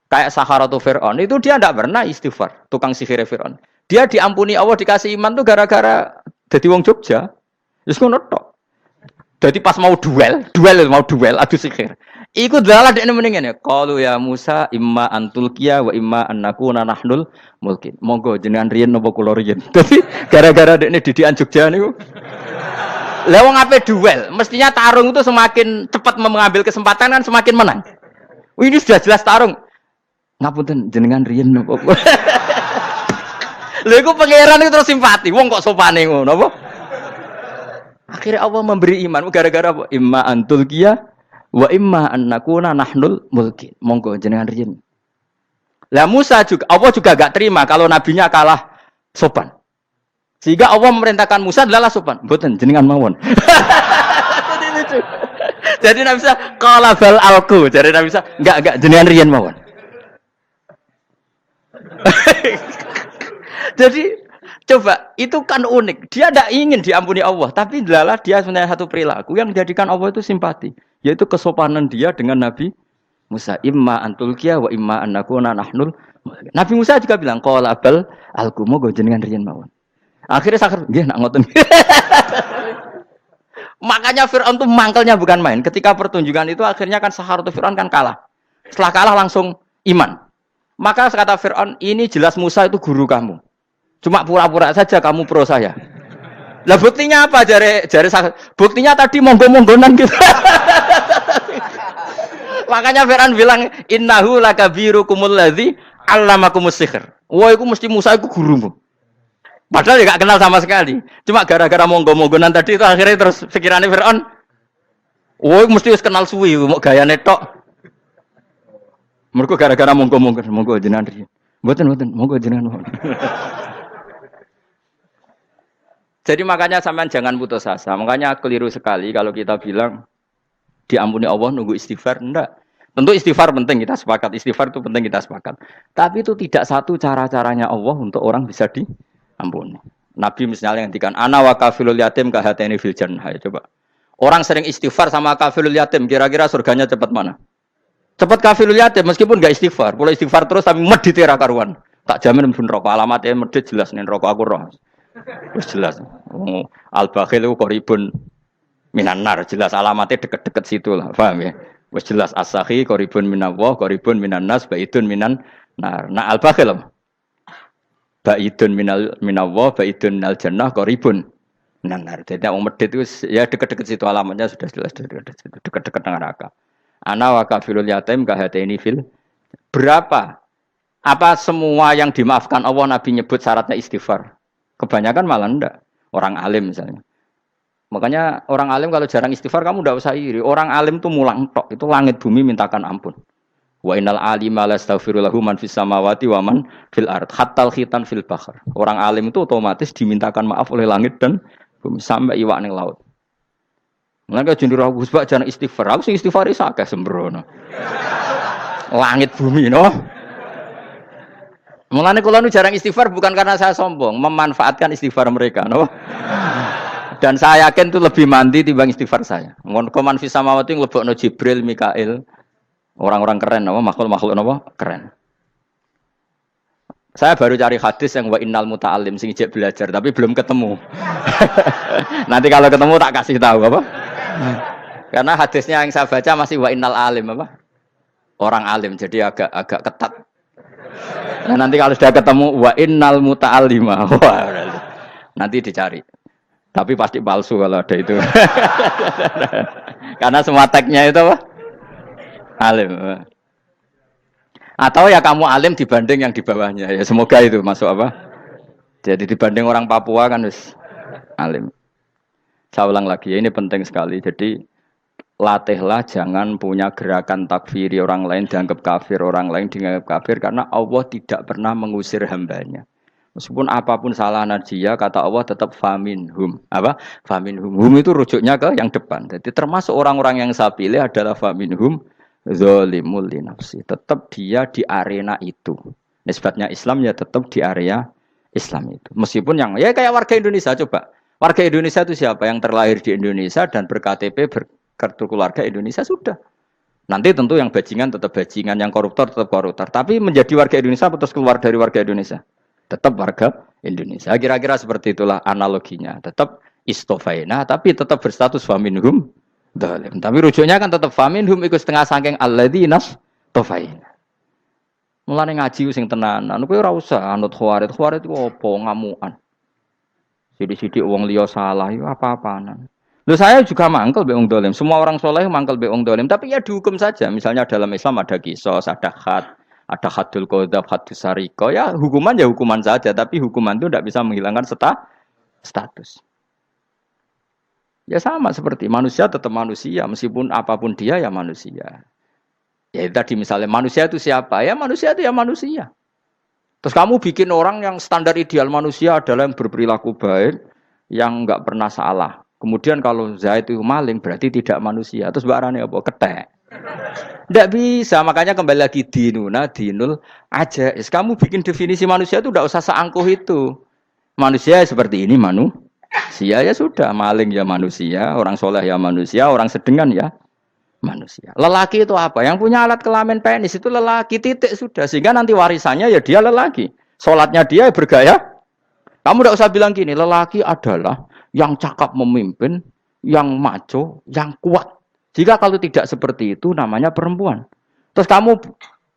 Kayak Saharatu Fir'aun, itu dia tidak pernah istighfar, tukang sihir Fir'aun. Dia diampuni Allah, dikasih iman tuh gara-gara jadi wong Jogja. Terus ngono tok. Jadi pas mau duel adu sihir. Iku dalalah dekne mendingan ya. Qalu ya Musa imma antulqiya wa imma annakuna nahnul mulkin. Monggo jenengan riyen napa kula riyen. Dadi gara-gara dekne didikan Jogja niku. Lah wong ape duel, mestinya tarung itu semakin cepat mengambil kesempatan kan semakin menang. Ini sudah jelas tarung. Ngapunten jenengan riyen napa. Lha iku pangeran itu terus simpati. Wong kok sopane ngono apa? Akhirnya Allah memberi iman gara-gara apa? Imma antul qiyah wa imma annakuna nahnul mulkin. Monggo jenengan riyen. Lah Musa juga Allah juga enggak terima kalau nabinya kalah sopan. Sehingga Allah memerintahkan Musa adalah sopan. Mboten jenengan mawon. Jadi Nabi Musa qala bal alqu. Jadi Nabi Musa enggak jenengan riyen mawon. Jadi coba itu kan unik. Dia tidak ingin diampuni Allah, tapi adalah dia punya satu perilaku yang menjadikan Allah itu simpati, yaitu kesopanan dia dengan Nabi Musa. Imma antulqiya wa imma annakuna nahnul. Nabi Musa juga bilang qala bal alqu moga jenengan riyen mawon. Akhirnya sakar nggih nak ngoten. Makanya Firaun itu mangkelnya bukan main. Ketika pertunjukan itu akhirnya kan Saharatu Firaun kan kalah. Setelah kalah langsung iman. Maka kata Firaun, ini jelas Musa itu guru kamu. Cuma pura-pura saja kamu pro saya. Lah buktinya apa? Jare buktinya tadi monggo-monggonan gitu. Makanya Fir'aun bilang innahu lakabirukumul ladzi 'allamakumus sihr. Wah, iku mesti Musa iku gurumu. Padahal ya gak kenal sama sekali. Cuma gara-gara monggo-monggonan tadi itu akhirnya terus pikirannya Fir'aun, wah, mesti wis kenal suwi, mau gayane tok. Mergo gara-gara monggo jenengan riyen. Mboten, monggo jenengan. Jadi makanya sampean jangan putus asa. Makanya keliru sekali kalau kita bilang diampuni Allah nunggu istighfar. Enggak. Tentu istighfar penting, kita sepakat. Istighfar itu penting, kita sepakat. Tapi itu tidak satu cara-caranya Allah untuk orang bisa diampuni. Nabi misalnya ngendikan ana wa kafilul yatim kahateni fil jannah. Coba. Orang sering istighfar sama kafilul yatim, kira-kira surganya cepat mana? Cepat kafilul yatim meskipun enggak istighfar. Boleh istighfar terus tapi medit ra karuan. Tak jamin pun rokok alamatnya medit jelas nih rokok aku roh. Wis jelas. Al-bakhil itu qoribun minan nar, jelas alamatnya deket-deket situ lah, paham ya? Wis jelas as-sakhi qoribun minallah, qoribun minan nas, baidun minan nar. Nah al-bakhil apa? Baidun minallah, baidun minal jannah, qoribun minan nar. Jadi wong medit itu ya deket-deket situ alamatnya sudah jelas deket-deket dengan neraka. Ana wa kafilul yatim kahataini fil. Berapa? Apa semua yang dimaafkan Allah Nabi nyebut syaratnya istighfar? Kebanyakan malah enggak. Orang alim misalnya. Makanya orang alim kalau jarang istighfar kamu enggak usah iri. Orang alim tuh mulang tok. Itu langit bumi mintakan ampun. Wa innal alima lastaghfiru lahu man fis samawati wa man fil ard. Hatta khitan fil bahr. Orang alim itu otomatis dimintakan maaf oleh langit dan bumi sampai iwak ning laut. Mulane jenenge Gus Bak jarang istighfar. Aku sing istighfar is akeh sembrono. Langit bumi no. Mulane kula nu jarang istighfar bukan karena saya sombong, memanfaatkan istighfar mereka, no? Dan saya yakin itu lebih mandi timbang istighfar saya. Ngon koman fis samawati nglebokno Jibril, Mikail. Orang-orang keren apa makhluk-makhluk apa? Keren. Saya baru cari hadis yang wa innal muta'allim sing ijek belajar tapi belum ketemu. Nanti kalau ketemu tak kasih tahu apa? Karena hadisnya yang saya baca masih wa innal alim apa? Orang alim jadi agak ketat. Nah, nanti kalau sudah ketemu wa innal muta'allima. Wah, nanti dicari. Tapi pasti palsu kalau ada itu. Karena semua tagnya itu apa? Alim. Atau ya kamu alim dibanding yang di bawahnya. Ya semoga itu masuk apa? Jadi dibanding orang Papua kan wis alim. Saya ulang lagi, ini penting sekali. Jadi latihlah jangan punya gerakan takfiri orang lain dianggap kafir, orang lain dianggap kafir karena Allah tidak pernah mengusir hambanya. Meskipun apapun salah dia, kata Allah tetap faminhum. Apa? Faminhum. Hum itu rujuknya ke yang depan. Jadi termasuk orang-orang yang saya pilih adalah faminhum zalimul li nafsi. Tetap dia di arena itu. Nisbatnya Islam ya tetap di area Islam itu. Meskipun yang ya kayak warga Indonesia coba. Warga Indonesia itu siapa? Yang terlahir di Indonesia dan ber-KTP kartu keluarga Indonesia sudah. Nanti tentu yang bajingan tetap bajingan, yang koruptor tetap koruptor. Tapi menjadi warga Indonesia terus keluar dari warga Indonesia. Tetap warga Indonesia. Kira-kira seperti itulah analoginya. Tetap istofaina, tapi tetap berstatus faminhum dalim. Tapi rujuknya kan tetap faminhum ikut setengah saking alladzinas tofaina. Mulane ngaji sing tenanan. Kowe ora usah anut khawarit. Khawarit itu apa ngamukan. Sidik-sidik wong liya salah itu apa-apaan. Loh saya juga mangkel be wong dolim. Semua orang soleh mangkel be wong dolim. Tapi ya dihukum saja. Misalnya dalam Islam ada kisos, ada ada hadul qadzaf, hadus sariko. Ya hukuman saja. Tapi hukuman itu tidak bisa menghilangkan status. Ya sama seperti manusia tetap manusia. Meskipun apapun dia ya manusia. Ya tadi misalnya manusia itu siapa? Ya manusia itu ya manusia. Terus kamu bikin orang yang standar ideal manusia adalah yang berperilaku baik, yang enggak pernah salah. Kemudian kalau Zaid itu maling berarti tidak manusia. Terus barangnya apa? Ketek. Tidak bisa. Makanya kembali lagi dinul aja. Kamu bikin definisi manusia itu tidak usah seangkuh itu. Manusia seperti ini manusia ya sudah. Maling ya manusia, orang soleh ya manusia, orang sedengan ya manusia. Lelaki itu apa? Yang punya alat kelamin penis itu lelaki titik sudah. Sehingga nanti warisannya ya dia lelaki. Sholatnya dia bergaya. Kamu tidak usah bilang gini. Lelaki adalah yang cakap memimpin, yang maco, yang kuat. Jika kalau tidak seperti itu namanya perempuan. Terus kamu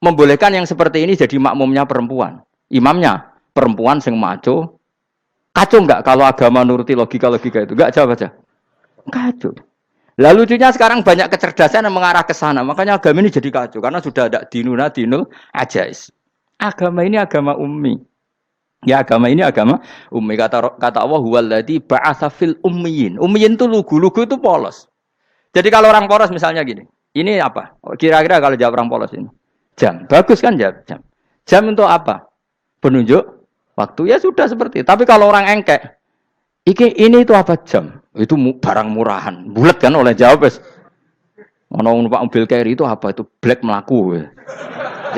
membolehkan yang seperti ini jadi makmumnya perempuan. Imamnya perempuan sing maco. Kacau enggak kalau agama nuruti logika-logika itu? Enggak jawab aja. Kacau. Lalu lucunya sekarang banyak kecerdasan yang mengarah ke sana. Makanya agama ini jadi kacau karena sudah ada dinul ajais. Agama ini agama ummi. Ya agama ini agama ummi. Kata Allah huwallazi ba'atsa fil ummiyin. Ummiyin itu lugu itu polos. Jadi kalau orang polos misalnya gini. Ini apa? Kira-kira kalau jawab orang polos ini. Jam. Bagus kan jawab jam. Jam untuk apa? Penunjuk waktu. Ya sudah seperti itu. Tapi kalau orang engkek, ini itu apa jam? Itu barang murahan. Bulat kan oleh jawab. Ono numpak mobil carry itu apa? Itu black melaku.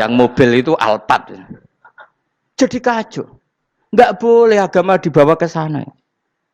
Yang mobil itu Alphard. Jadi kacau. Enggak boleh agama dibawa ke sana.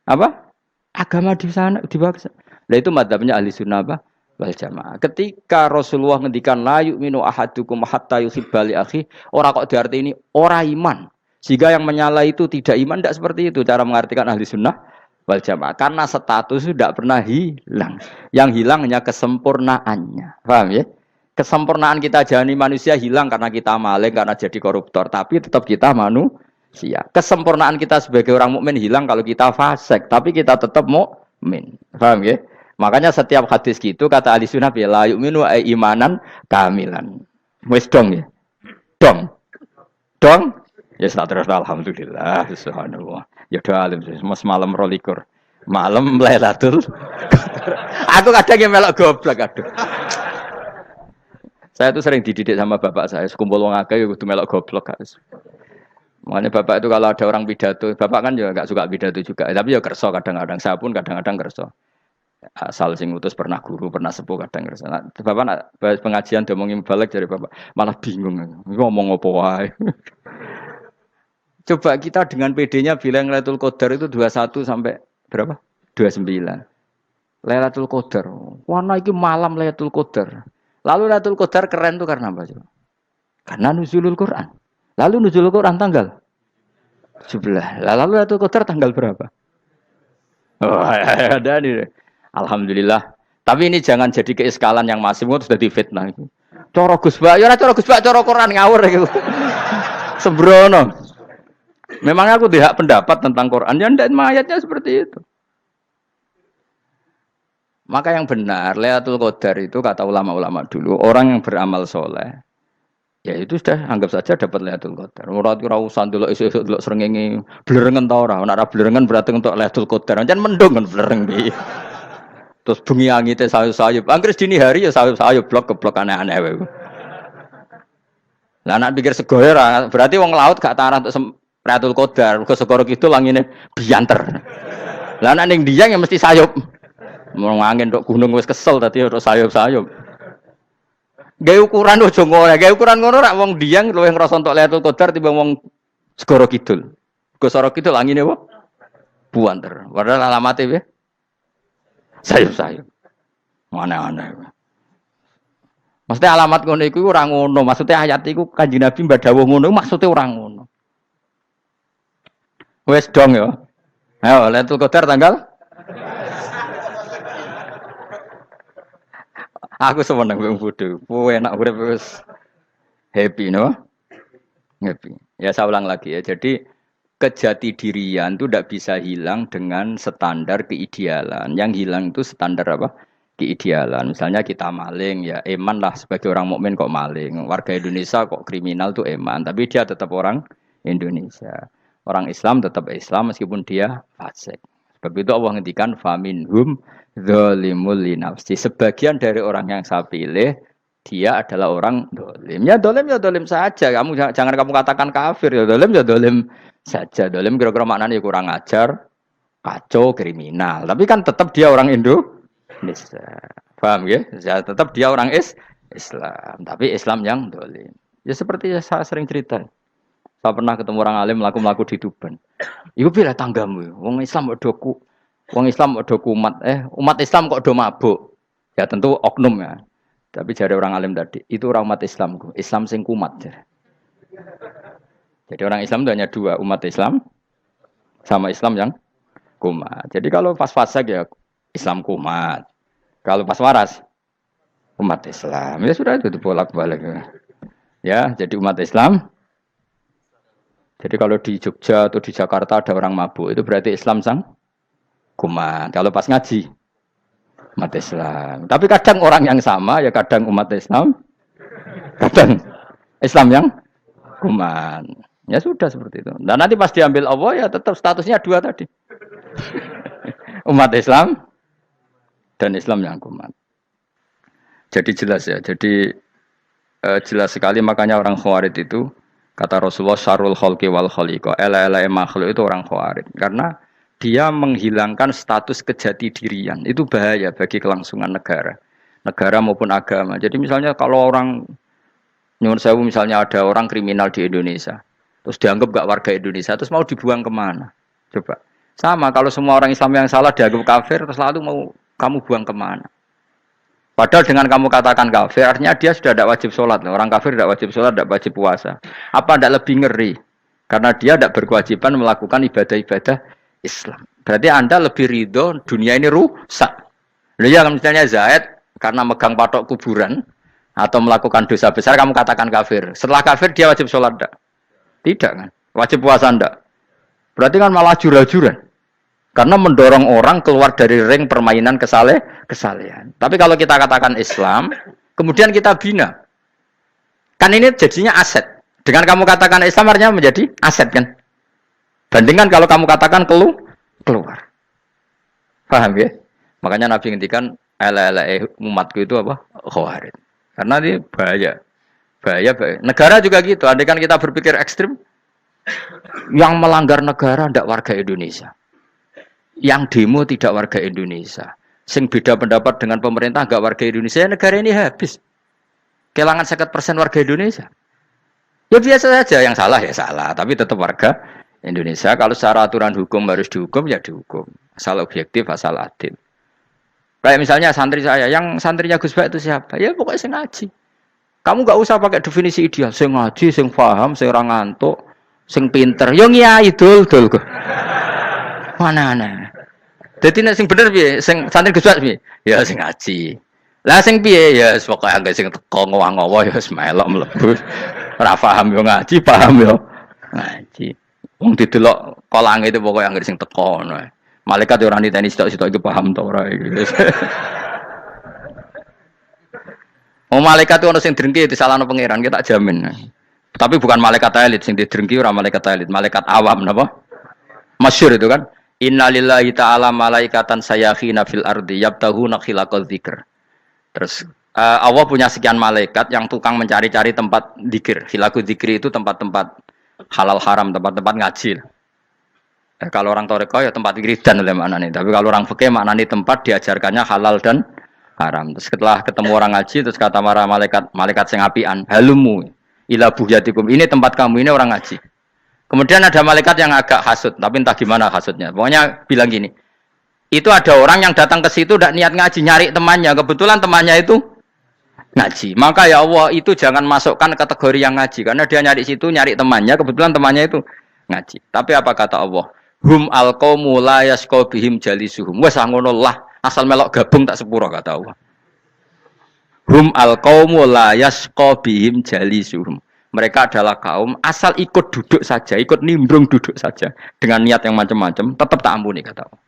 Apa? Agama di sana dibawa ke sana. Nah itu madzhabnya ahli sunnah apa? Wal jamaah. Ketika Rasulullah ngendikan la yu'minu ahadukum hatta yuhibba li akhi, ora kok diarti ini ora iman. Sehingga yang menyala itu tidak iman, tidak seperti itu cara mengartikan ahli sunnah wal jamaah. Karena status itu tidak pernah hilang. Yang hilang hanya kesempurnaannya. Paham ya? Kesempurnaan kita jadi manusia hilang karena kita maling, karena jadi koruptor. Tapi tetap kita manusia. Kesempurnaan kita sebagai orang mukmin hilang kalau kita fasik. Tapi kita tetap mukmin. Paham ya? Makanya setiap hadis gitu kata ahli sunnah la yu'minu imanan kamilan. Wis dong ya. Dong. Dong. Ya terus alhamdulillah subhanallah. Ya doa alim semalam rolikur. Malam Lailatul Aku kadang yang melok goblok aduh. Saya tuh sering dididik sama bapak saya, sekumpul wong akeh kudu melok goblok guys. Makanya bapak itu kalau ada orang pidato, bapak kan juga enggak suka pidato juga, tapi ya kerso kadang-kadang, saya pun kadang-kadang kerso. Asal sing utus pernah guru, pernah sepuh kadang kerso. Nah, bapak nak pengajian ngomongin balik dari bapak, malah bingung, ngomong apa wae. Coba kita dengan PD-nya bilang Lailatul Qadar itu 21 sampai berapa? 29. Lailatul Qadar. Warna iki malam Lailatul Qadar. Lalu Lailatul Qadar keren tuh karena apa coba? Karena nuzulul Quran. Lalu nuzulul Quran tanggal 17. Lalu Lailatul Qadar tanggal berapa? Oh, ada nih. Alhamdulillah. Tapi ini jangan jadi keiskalan yang masif itu sudah difitnah. Coro Gus Bak, ya ora coro Gus Bak, coro Quran ngawur gitu. Sembrono. Memang aku tidak pendapat tentang Quran, ya ndak ayatnya seperti itu. Maka yang benar, Lailatul Qadar itu kata ulama-ulama dulu, orang yang beramal soleh, ya itu sudah anggap saja dapat Lailatul Qadar. Ora usah ndelok esuk-esuk ndelok srengenge blerengen ta ora. Nek ora blerengen berarti untuk Lailatul Qadar. Jan mendung kan blereng piye. Terus bengi angite sayup-sayup. Anggere dini hari ya sayup-sayup blok aneh-aneh wae. Lah nek pikir segoe ora, berarti wong laut gak tarah untuk Lailatul Qadar. Mergo segoro kidul langine bianter. Lah nek ning Dieng ya mesti sayup. Mau angin tok gunung wis kesel tadi tok sayup-sayup. Gawe ukuran ojo ngono, gawe ukuran ngono rak wong Dieng luwih ngrasa entuk Lailatul Qadar timbang wong segoro kidul. Segoro kidul angine apa? Buanter. Padahal alamate piye? Sayup-sayup. Aneh-aneh. Maksudnya alamat ngono iku ora ngono, maksudnya ayat iku Kanjeng Nabi mbadhawuh ngono, maksudnya ora ngono. Wes dong ya. Ayo Lailatul Qadar tanggal Aku seneng wong bodho. Kowe enak urip wis happy no? Happy. Ya saya ulang lagi ya. Jadi kejati dirian itu tidak bisa hilang dengan standar keidealan. Yang hilang itu standar apa? Keidealan. Misalnya kita maling ya eman lah sebagai orang mukmin kok maling. Warga Indonesia kok kriminal tuh eman, tapi dia tetap orang Indonesia. Orang Islam tetap Islam meskipun dia fasik. Sebab itu Allah ngendikan faminhum zalimul linafsi. Sebagian dari orang yang saya pilih dia adalah orang dolim. Ya dolim saja. Kamu jangan kamu katakan kafir ya dolim saja. Dolim kira-kira maknanya kurang ajar, kacau, kriminal. Tapi kan tetap dia orang Indonesia. Paham ya? Ya tetap dia orang Islam. Tapi Islam yang dolim. Ya seperti saya sering cerita. Saya pernah ketemu orang alim melaku di Tuban. Iku pilih tanggamu. Wong Islam kok do umat Islam kok do mabuk. Ya tentu oknum ya. Tapi jare orang alim tadi, itu orang umat Islamku. Islam sing kumat. Jadi orang Islam itu hanya dua, umat Islam sama Islam yang kumat. Jadi kalau pas fasik ya Islam kumat. Kalau pas waras umat Islam. Ya sudah itu bolak-balik. Ya, jadi umat Islam. Jadi kalau di Jogja atau di Jakarta ada orang mabuk, itu berarti Islam sang kumat. Kalau pas ngaji umat Islam. Tapi kadang orang yang sama ya kadang umat Islam, kadang Islam yang kuman. Ya sudah seperti itu. Dan nanti pas diambil Allah ya tetap statusnya dua tadi. Umat Islam dan Islam yang kuman. Jadi jelas ya. Jadi jelas sekali makanya orang Khawarij itu kata Rasulullah syarrul khalqi wal khaliqa. Ela-ela makhluk itu orang Khawarij karena dia menghilangkan status kejati dirian. Itu bahaya bagi kelangsungan negara. Negara maupun agama. Jadi misalnya kalau orang nyuwun sewu misalnya ada orang kriminal di Indonesia, terus dianggap gak warga Indonesia, terus mau dibuang kemana? Coba. Sama kalau semua orang Islam yang salah dianggap kafir, terus lalu mau kamu buang kemana? Padahal dengan kamu katakan kafir, artinya dia sudah tidak wajib sholat. Orang kafir tidak wajib sholat, tidak wajib puasa. Apa tidak lebih ngeri? Karena dia tidak berkewajiban melakukan ibadah-ibadah Islam. Berarti Anda lebih ridho dunia ini rusak. Ya misalnya Zaid karena megang patok kuburan atau melakukan dosa besar kamu katakan kafir. Setelah kafir dia wajib sholat enggak? Tidak kan? Wajib puasa enggak? Berarti kan malah jura-juran. Karena mendorong orang keluar dari ring permainan kesalehan. Tapi kalau kita katakan Islam, kemudian kita bina. Kan ini jadinya aset. Dengan kamu katakan Islam artinya menjadi aset kan? Bandingkan kalau kamu katakan keluar. Paham ya? Makanya Nabi ngendikan ala umatku itu apa? Khawarij. Karena ini bahaya. Bahaya. Negara juga gitu. Andai kan kita berpikir ekstrim, yang melanggar negara tidak warga Indonesia. Yang demo tidak warga Indonesia. Sing beda pendapat dengan pemerintah enggak warga Indonesia, negara ini habis. Kehilangan 50% warga Indonesia. Ya biasa saja, yang salah ya salah, tapi tetap warga Indonesia. Kalau secara aturan hukum harus dihukum ya dihukum. Asal objektif, asal adil. Kayak misalnya santri saya, yang santrinya Gus Bak itu siapa? Ya pokoknya sing ngaji. Kamu enggak usah pakai definisi ideal, sing ngaji, sing paham, sing ora ngantuk, sing pinter. Yo ngiyai dul. Mana. Dadi nek sing bener piye? Sing santri Gus Bak piye? Ya sing ngaji. Lah sing piye? Ya pokoke anggere sing teko ngowah-ngowah ya wis melok mlebu. Ora paham yo ngaji, paham yo ngaji. Wong didelok kolange itu pokoke anggere sing teko ngono. Malaikat ora niteni sitok-sitok iki paham ta ora iki. Malaikat itu ono sing drengki disalahno pangeran, kita jamin. Tapi bukan malaikat elit sing didrengki ora malaikat elit, malaikat awam napa? Masyhur itu kan. Innalillahi ta'ala malaikatan sayakhina fil ardi yabtahuna khilaqal dzikr. Terus Allah punya sekian malaikat yang tukang mencari-cari tempat dzikir. Khilaqul dzikri itu tempat-tempat halal haram, tempat-tempat ngaji. Kalau orang toreko ya tempat wiridan oleh maknanya. Tapi kalau orang fikih maknanya tempat diajarkannya halal dan haram. Terus setelah ketemu orang ngaji terus kata para malaikat sing apian, halumu ila buhyatikum. Ini tempat kamu, ini orang ngaji. Kemudian ada malaikat yang agak hasud, tapi entah gimana hasudnya. Pokoknya bilang gini, itu ada orang yang datang ke situ tidak niat ngaji, nyari temannya. Kebetulan temannya itu ngaji. Maka ya Allah itu jangan masukkan kategori yang ngaji. Karena dia nyari situ, nyari temannya. Kebetulan temannya itu ngaji. Tapi apa kata Allah? Hum alqaumu la yasqa bihim jalisuhum. Wes ngono lah, asal melok gabung tak sepuro kata Allah. Hum alqaumu la yasqa bihim jalisuhum. Mereka adalah kaum asal ikut duduk saja, ikut nimbrung duduk saja dengan niat yang macam-macam, tetap tak ampuni kata Allah.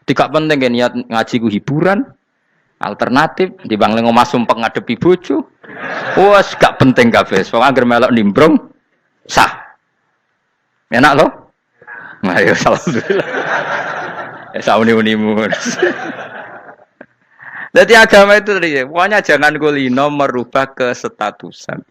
Tidak penting kan niat ngaji ku hiburan, alternatif, dibanding ngomong sumpah ngadepi bojo. Wes gak penting kabeh. Wong anggere melok nimbrung sah. Enak loh? Nah, ya alhamdulillah. Ya sauni-unimu. Jadi agama itu tadi, pokoknya jangan kulino merubah kesestatusan.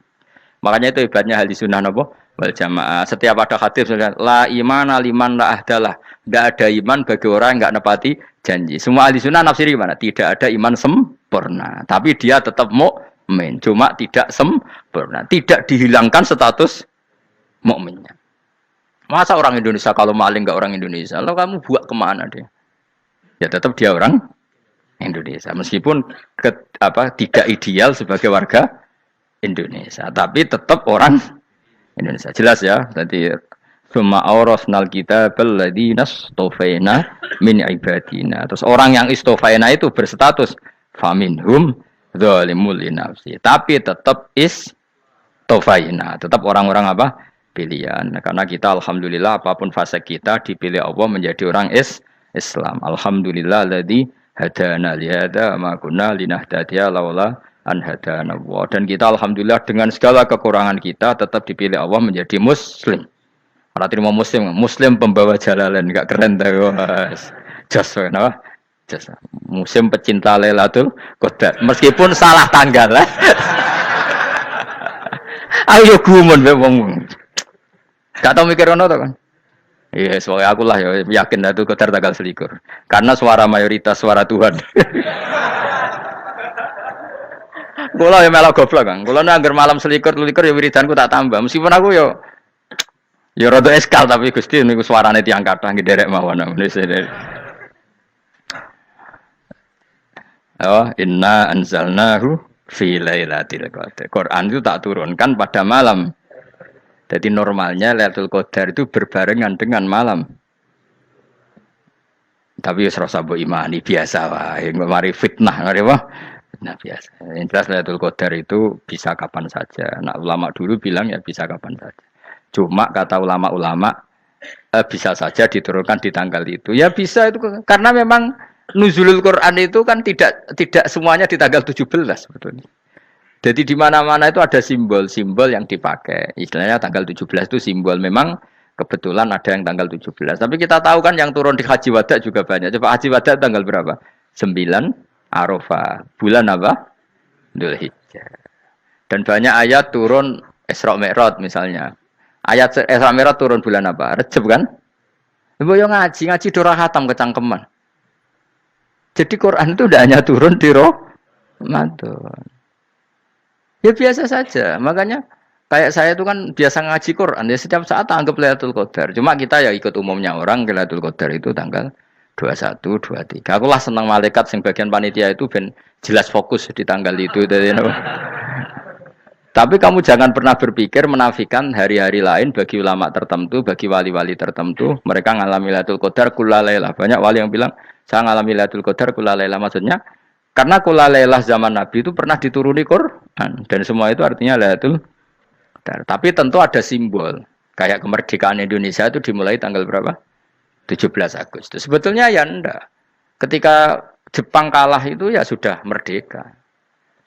Makanya itu hebatnya ahli sunnah napa wal jamaah. Setiap ada hadis la imana liman la ahdalah. Enggak ada iman bagi orang yang enggak nepati janji. Semua ahli sunnah nafsiri gimana? Tidak ada iman sempurna, tapi dia tetap mukmin, cuma tidak sempurna. Tidak dihilangkan status mukminnya. Masa orang Indonesia kalau maling enggak orang Indonesia? Lalu kamu buat kemana dia? Ya tetap dia orang Indonesia meskipun tidak ideal sebagai warga Indonesia, tapi tetap orang Indonesia. Jelas ya. Jadi summa awrasnal kitabal ladzina istofaina min ibadina. Terus orang yang istofaina itu berstatus faminhum zalimul linafsi. Tapi tetap istofaina, tetap orang-orang apa? Pilihan. Karena kita alhamdulillah apapun fase kita dipilih Allah menjadi orang Islam. Alhamdulillah alladzi hadana lihada ma kunna linahtadiya laula an hadana Allah. Dan kita alhamdulillah dengan segala kekurangan kita tetap dipilih Allah menjadi muslim. Ora terima muslim, muslim pembawa jalalan, enggak keren ta, Mas. Jos napa? Jos. Muslim pecinta Lailatul Qadar. Meskipun salah tanggal. Ayo gumun be wong. Gak tau mikir ono to kan? Iya, soalnya aku lah ya yakin Lailatul Qadar tanggal 21. Karena suara mayoritas suara Tuhan. Kula ya melok goblok kan. Kula nangger malam 21 ya wiridanku tak tambah. Meskipun aku ya rada eskal tapi Gusti niku suarane tiyang kathah nggih derek mawon. Oh, inna anzalnahu fi lailatul qadar. Quran itu tak turunkan pada malam. Jadi normalnya Lailatul Qadar itu berbarengan dengan malam. Tapi ya serasa mbok imani biasa wae. Mari fitnah ngene apa? Fitnah biasa. Yang jelas Lailatul Qadar itu bisa kapan saja. Nah, ulama dulu bilang ya bisa kapan saja. Cuma kata ulama-ulama bisa saja diturunkan di tanggal itu. Ya bisa itu karena memang nuzulul Quran itu kan tidak semuanya di tanggal 17 sebetulnya. Jadi di mana-mana itu ada simbol-simbol yang dipakai. Istilahnya tanggal 17 itu simbol. Memang kebetulan ada yang tanggal 17. Tapi kita tahu kan yang turun di Haji Wada juga banyak. Coba Haji Wada tanggal berapa? 9 Arafah. Bulan apa? Dzulhijjah. Dan banyak ayat turun Isra Mi'raj misalnya. Ayat Isra Mi'raj turun bulan apa? Rejab kan? Ibu yang ngaji dora khatam kecangkeman. Jadi Quran itu tidak hanya turun di Ramadan. Ya biasa saja. Makanya kayak saya itu kan biasa ngaji Quran. Ya setiap saat anggap Lailatul Qadar. Cuma kita ya ikut umumnya orang Lailatul Qadar itu tanggal 21, 23. Aku lah senang malaikat sing bagian panitia itu ben jelas fokus di tanggal itu. Tapi kamu jangan pernah berpikir menafikan hari-hari lain bagi ulama tertentu, bagi wali-wali tertentu. Mereka ngalami Lailatul Qadar kullailah. Banyak wali yang bilang saya ngalami Lailatul Qadar kullailah. Maksudnya karena kullailah zaman Nabi itu pernah dituruni Quran dan semua itu artinya Lailatul Qadar. Tapi tentu ada simbol. Kayak kemerdekaan Indonesia itu dimulai tanggal berapa? 17 Agustus. Sebetulnya ya enggak. Ketika Jepang kalah itu ya sudah merdeka.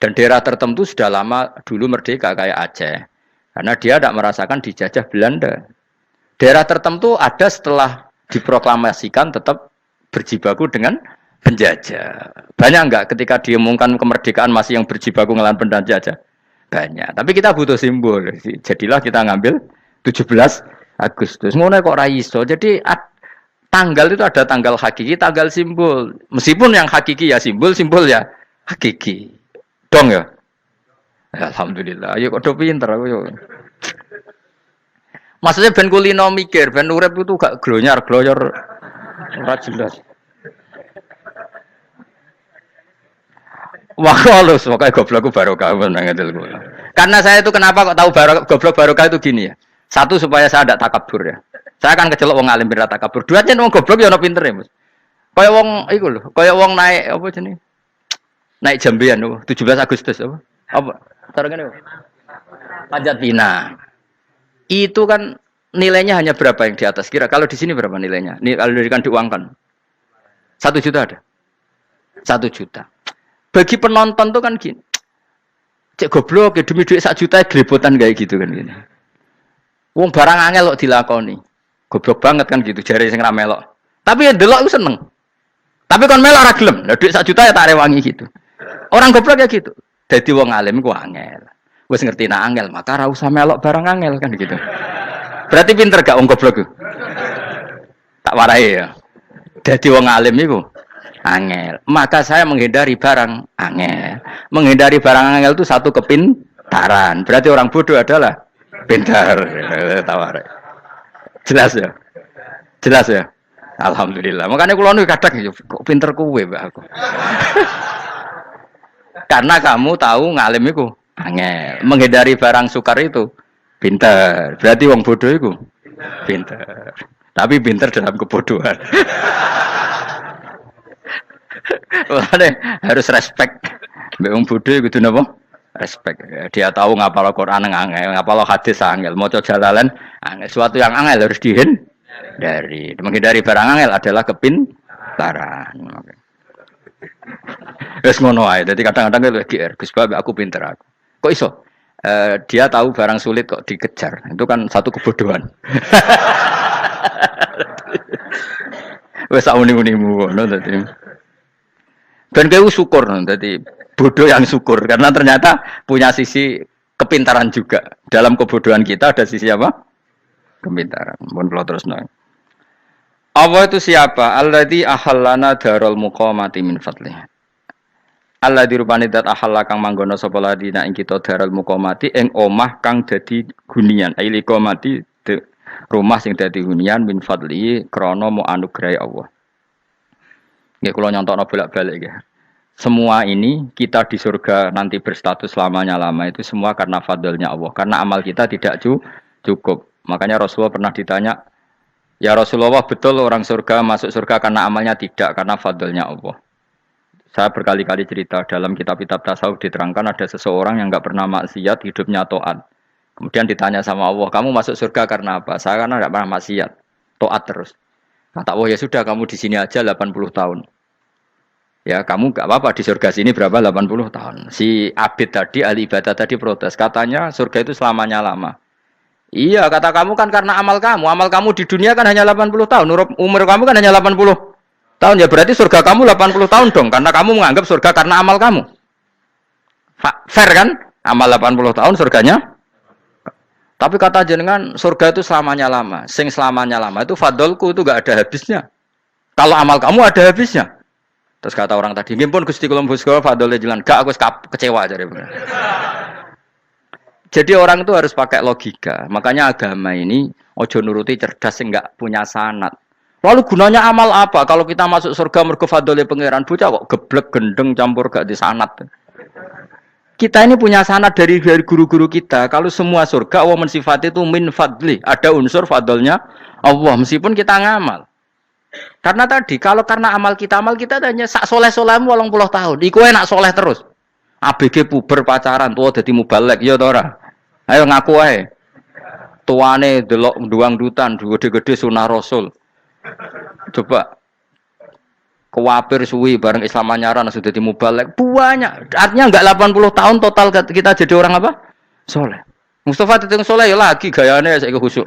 Dan daerah tertentu sudah lama dulu merdeka kayak Aceh. Karena dia tidak merasakan dijajah Belanda. Daerah tertentu ada setelah diproklamasikan tetap berjibaku dengan penjajah. Banyak enggak ketika diumumkan kemerdekaan masih yang berjibaku ngelawan penjajah? Banyak. Tapi kita butuh simbol. Jadilah kita ngambil 17 Agustus. Ngono kok ra iso. Jadi tanggal itu ada tanggal hakiki, tanggal simbol. Meskipun yang hakiki ya simbol ya hakiki. Dong ya? Alhamdulillah. Ayo kok do pinter aku yo. Maksudnya ben kulino mikir, ben urip itu gak glonyar-glonyor ora jelas. Wah, halus, makanya goblokku barokah menangatil gue. Karena saya itu kenapa kok tahu goblok barokah itu gini ya. Satu supaya saya tidak takabur ya. Saya akan kecelok wong alim berat takabur. Dua aja wong goblok ya ono pinter ya, Mas. Kaya wong iku lho, kaya wong naik apa jenenge? Naik jambian lho, 17 Agustus apa? Apa? Tarengane apa? Panjat Pinang. Itu kan nilainya hanya berapa yang di atas kira? Kalau di sini berapa nilainya? Ini kalau diuangkan. 1 juta ada. 1 juta. Bagi penonton tuh kan gini. Cek goblok ya demi duit 1 juta glebotan kayak gitu kan gini. Wong barang angel kok dilakoni. Goblok banget kan gitu jare sing ra melok. Tapi ya delok aku seneng. Tapi kon melok ra gelem. Lah duit 1 juta ya tak rewangi gitu. Orang goblok ya gitu. Dadi wong alim ku angel. Wis ngerti nak angel maka ra usah melok barang angel kan gitu. Berarti pinter gak wong goblok ku? Tak warai ya. Dadi wong alim iku angel. Maka saya menghindari barang angel. Menghindari barang angel itu satu kepintaran. Berarti orang bodoh adalah pintar. Tawar. Jelas ya? Jelas ya? Alhamdulillah. Makanya kula nu kadang kok pinter kuwe mbak aku. Karena kamu tahu ngalim iku angel. Menghindari barang sukar itu pintar. Berarti wong bodoh iku pintar. Tapi pintar dalam kebodohan. Harus respect. Mbak wong bodho kudu napa? Respect. Dia tahu ngapal Quran angel, ngapal hadis angel, maca jalalan angel. Suatu yang angel harus menghindari barang angel adalah kepintaran. Wis ngono ae. Dadi kadang-kadang lek GR, Gus Bab aku pinter aku. Kok iso? Dia tahu barang sulit kok dikejar. Itu kan satu kebodohan. Wes sak uni-unimu ngono dadi. Ben kowe syukur dadi bodoh yang syukur karena ternyata punya sisi kepintaran juga. Dalam kebodohan kita ada sisi apa? Kepintaran. Mun kula terusno. Allah itu siapa? Alladzi ahallana darul muqamati min fadlih. Allah dirupani dat ahalla kang manggono sapa ladina ing kita darul muqamati ing omah kang dadi hunian. Aili qamati rumah sing dadi hunian min fadli krana mu anugrahe Allah. Nggih kula nyontokno bolak-balik nggih. Semua ini kita di surga nanti berstatus lamanya-lama itu semua karena fadlnya Allah. Karena amal kita tidak cukup. Makanya Rasulullah pernah ditanya, "Ya Rasulullah, betul orang surga masuk surga karena amalnya tidak karena fadlnya Allah?" Saya berkali-kali cerita dalam kitab-kitab tasawuf diterangkan ada seseorang yang enggak pernah maksiat, hidupnya taat. Kemudian ditanya sama Allah, "Kamu masuk surga karena apa?" "Saya karena enggak pernah maksiat, taat terus." Kata Allah, "Ya sudah, kamu di sini aja 80 tahun." Ya, kamu enggak apa-apa di surga sini berapa 80 tahun. Si Abid tadi, ahli ibadah tadi protes, katanya surga itu selamanya lama. Iya, kata kamu kan karena amal kamu. Amal kamu di dunia kan hanya 80 tahun. Umur kamu kan hanya 80 tahun. Ya berarti surga kamu 80 tahun dong. Karena kamu menganggap surga karena amal kamu. Fair kan? Amal 80 tahun surganya. Tapi kata jenengan surga itu selamanya lama. Sing selamanya lama itu fadolku itu gak ada habisnya. Kalau amal kamu ada habisnya. Terus kata orang tadi, "Ngimpun Gusti kula mbuska fadole jalan." Gak, aku kecewa jare. Jadi orang itu harus pakai logika. Makanya agama ini ojo nuruti cerdas sing enggak punya sanad. Lalu gunanya amal apa? Kalau kita masuk surga mergo fadhole pangeran, bocah kok geblek gendeng campur gak di sanad. Kita ini punya sanad dari guru-guru kita. Kalau semua surga Allah mensifati itu min fadli, ada unsur fadlnya Allah meskipun kita ngamal. Karena tadi kalau karena amal kita hanya sak soleh-solehmu 80 tahun. Iku enak soleh terus. ABG puber pacaran tua dadi mubalek ya ta ora? Ayo ngaku ae. Tuane delok duang dutan, gede-gede sunah Rasul. Coba kuwapir suwi bareng Islam anyaran sudah dadi mubalek. Banyak. Artinya enggak 80 tahun total kita jadi orang apa? Soleh. Mustafa ditung soleh ya lagi gayane saiki khusuk.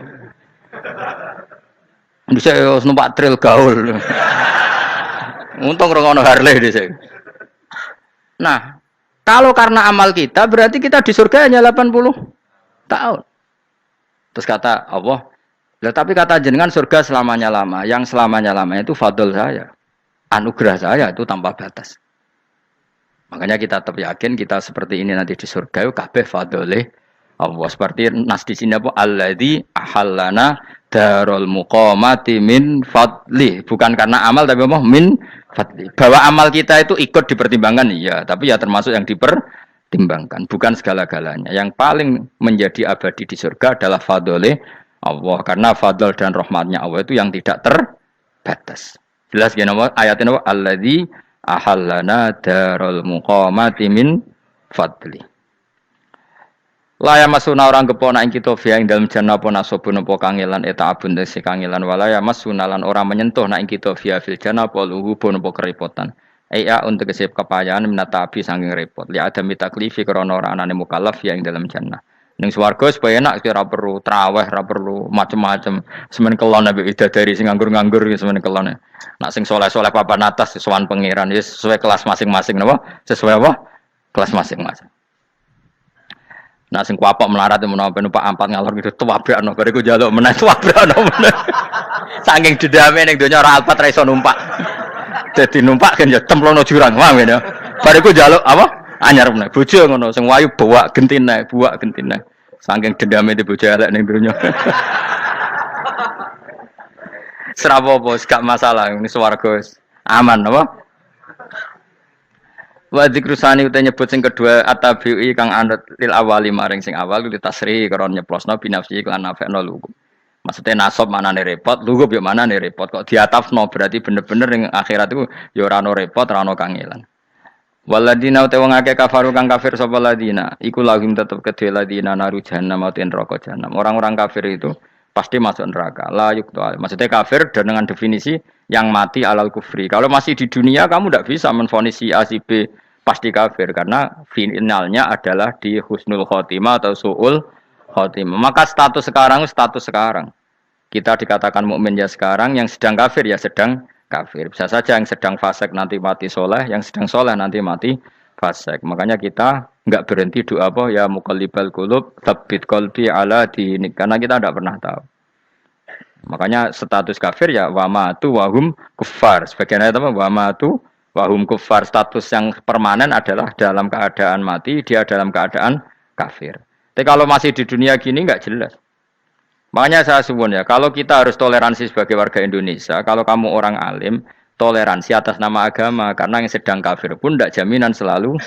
Bisa numpak trail gaul. Untung ora ono Harley dhisik. Nah, kalau karena amal kita berarti kita di surga hanya 80 tahun. Terus kata Allah, "Lah tapi kata jenengan surga selamanya lama. Yang selamanya lama itu fadl saya. Anugerah saya itu tanpa batas." Makanya kita tetap yakin kita seperti ini nanti di surga itu kabeh fadlih Allah. Seperti nas di sini apa? Alladzi ahallana darul muqamati min fadli. Bukan karena amal tapi apa? Min fadli. Bahwa amal kita itu ikut dipertimbangkan iya, tapi ya termasuk yang dipertimbangkan, bukan segala-galanya. Yang paling menjadi abadi di surga adalah fadlih Allah, karena fadl dan rahmatnya Allah itu yang tidak terbatas. Jelas gini ayatnya apa? Alladzi ahallana darul muqamati min fadli. Laya masuna orang kepona ing kita via ing dalem jannah apa nasabun apa kangelan eta abun desi kangelan walaya masuna lan orang menyentuh nak ing kita via fil jannah apa luhubun apa kerepotan. Iya untuk kesep kepayaan minata api saking repot. Li ada mitaklifi krana ora anane mukallaf via ing dalem jannah. Ning swarga supaya enak ora perlu traweh, ora perlu macam-macam. Semen kelon nabi dari sing nganggur-nganggur semen kelon. Nak sing soleh-soleh papan atas sowan pangeran wis sesuai kelas masing-masing napa? Sesuai apa? Kelas masing-masing. Nah sing kuapok melarat menawa numpak ampat ngalor gitu tuwabrakno bariku njaluk meneh tuwabrakno meneh. Saking dendame ning donya ora alpat ra iso numpak. Dadi numpak kan ya templono jurang wae ya. Bariku njaluk apa? Anyar meneh. Bojo ngono sing wayu buak gentine. Saking dendame di bojo elek ning donya. Serapopo gak masalah ini swarga aman apa? Wa dzikrusani uta nyebut sing kedua atabi'i kang anut lil awali maring sing awal li tasri karo nyeplosno binafsi lan nafekno lugu. Maksudnya nasab manane repot, lugu yo manane repot kok diatafno berarti bener-bener ning akhirat iku yo ora ono repot, ora ono kangelan. Waladina uta wong akeh kafaru kang kafir sapa ladina, iku lahum tetep kedhe ladina naru jahannam mauten neraka jahannam. Orang-orang kafir itu pasti masuk neraka. La yuqtal. Maksudnya kafir dan dengan definisi yang mati alal kufri. Kalau masih di dunia kamu tidak bisa menvonis si A si B pasti kafir karena finalnya adalah di husnul khotimah atau suul khotimah. Maka status sekarang. Kita dikatakan mukmin ya sekarang, yang sedang kafir ya sedang kafir. Bisa saja yang sedang fasik nanti mati soleh, yang sedang soleh nanti mati fasik. Makanya kita enggak berhenti doa apa ya muqallibal qulub tsabbit qalbi ala dinik, karena kita tidak pernah tahu. Makanya status kafir ya wa matu wa hum kuffar. Sebagian ayat apa wa matu wa hum kuffar, status yang permanen adalah dalam keadaan mati, dia dalam keadaan kafir. Tapi kalau masih di dunia gini enggak jelas. Makanya saya suwun ya, kalau kita harus toleransi sebagai warga Indonesia, kalau kamu orang alim, toleransi atas nama agama, karena yang sedang kafir pun tidak jaminan selalu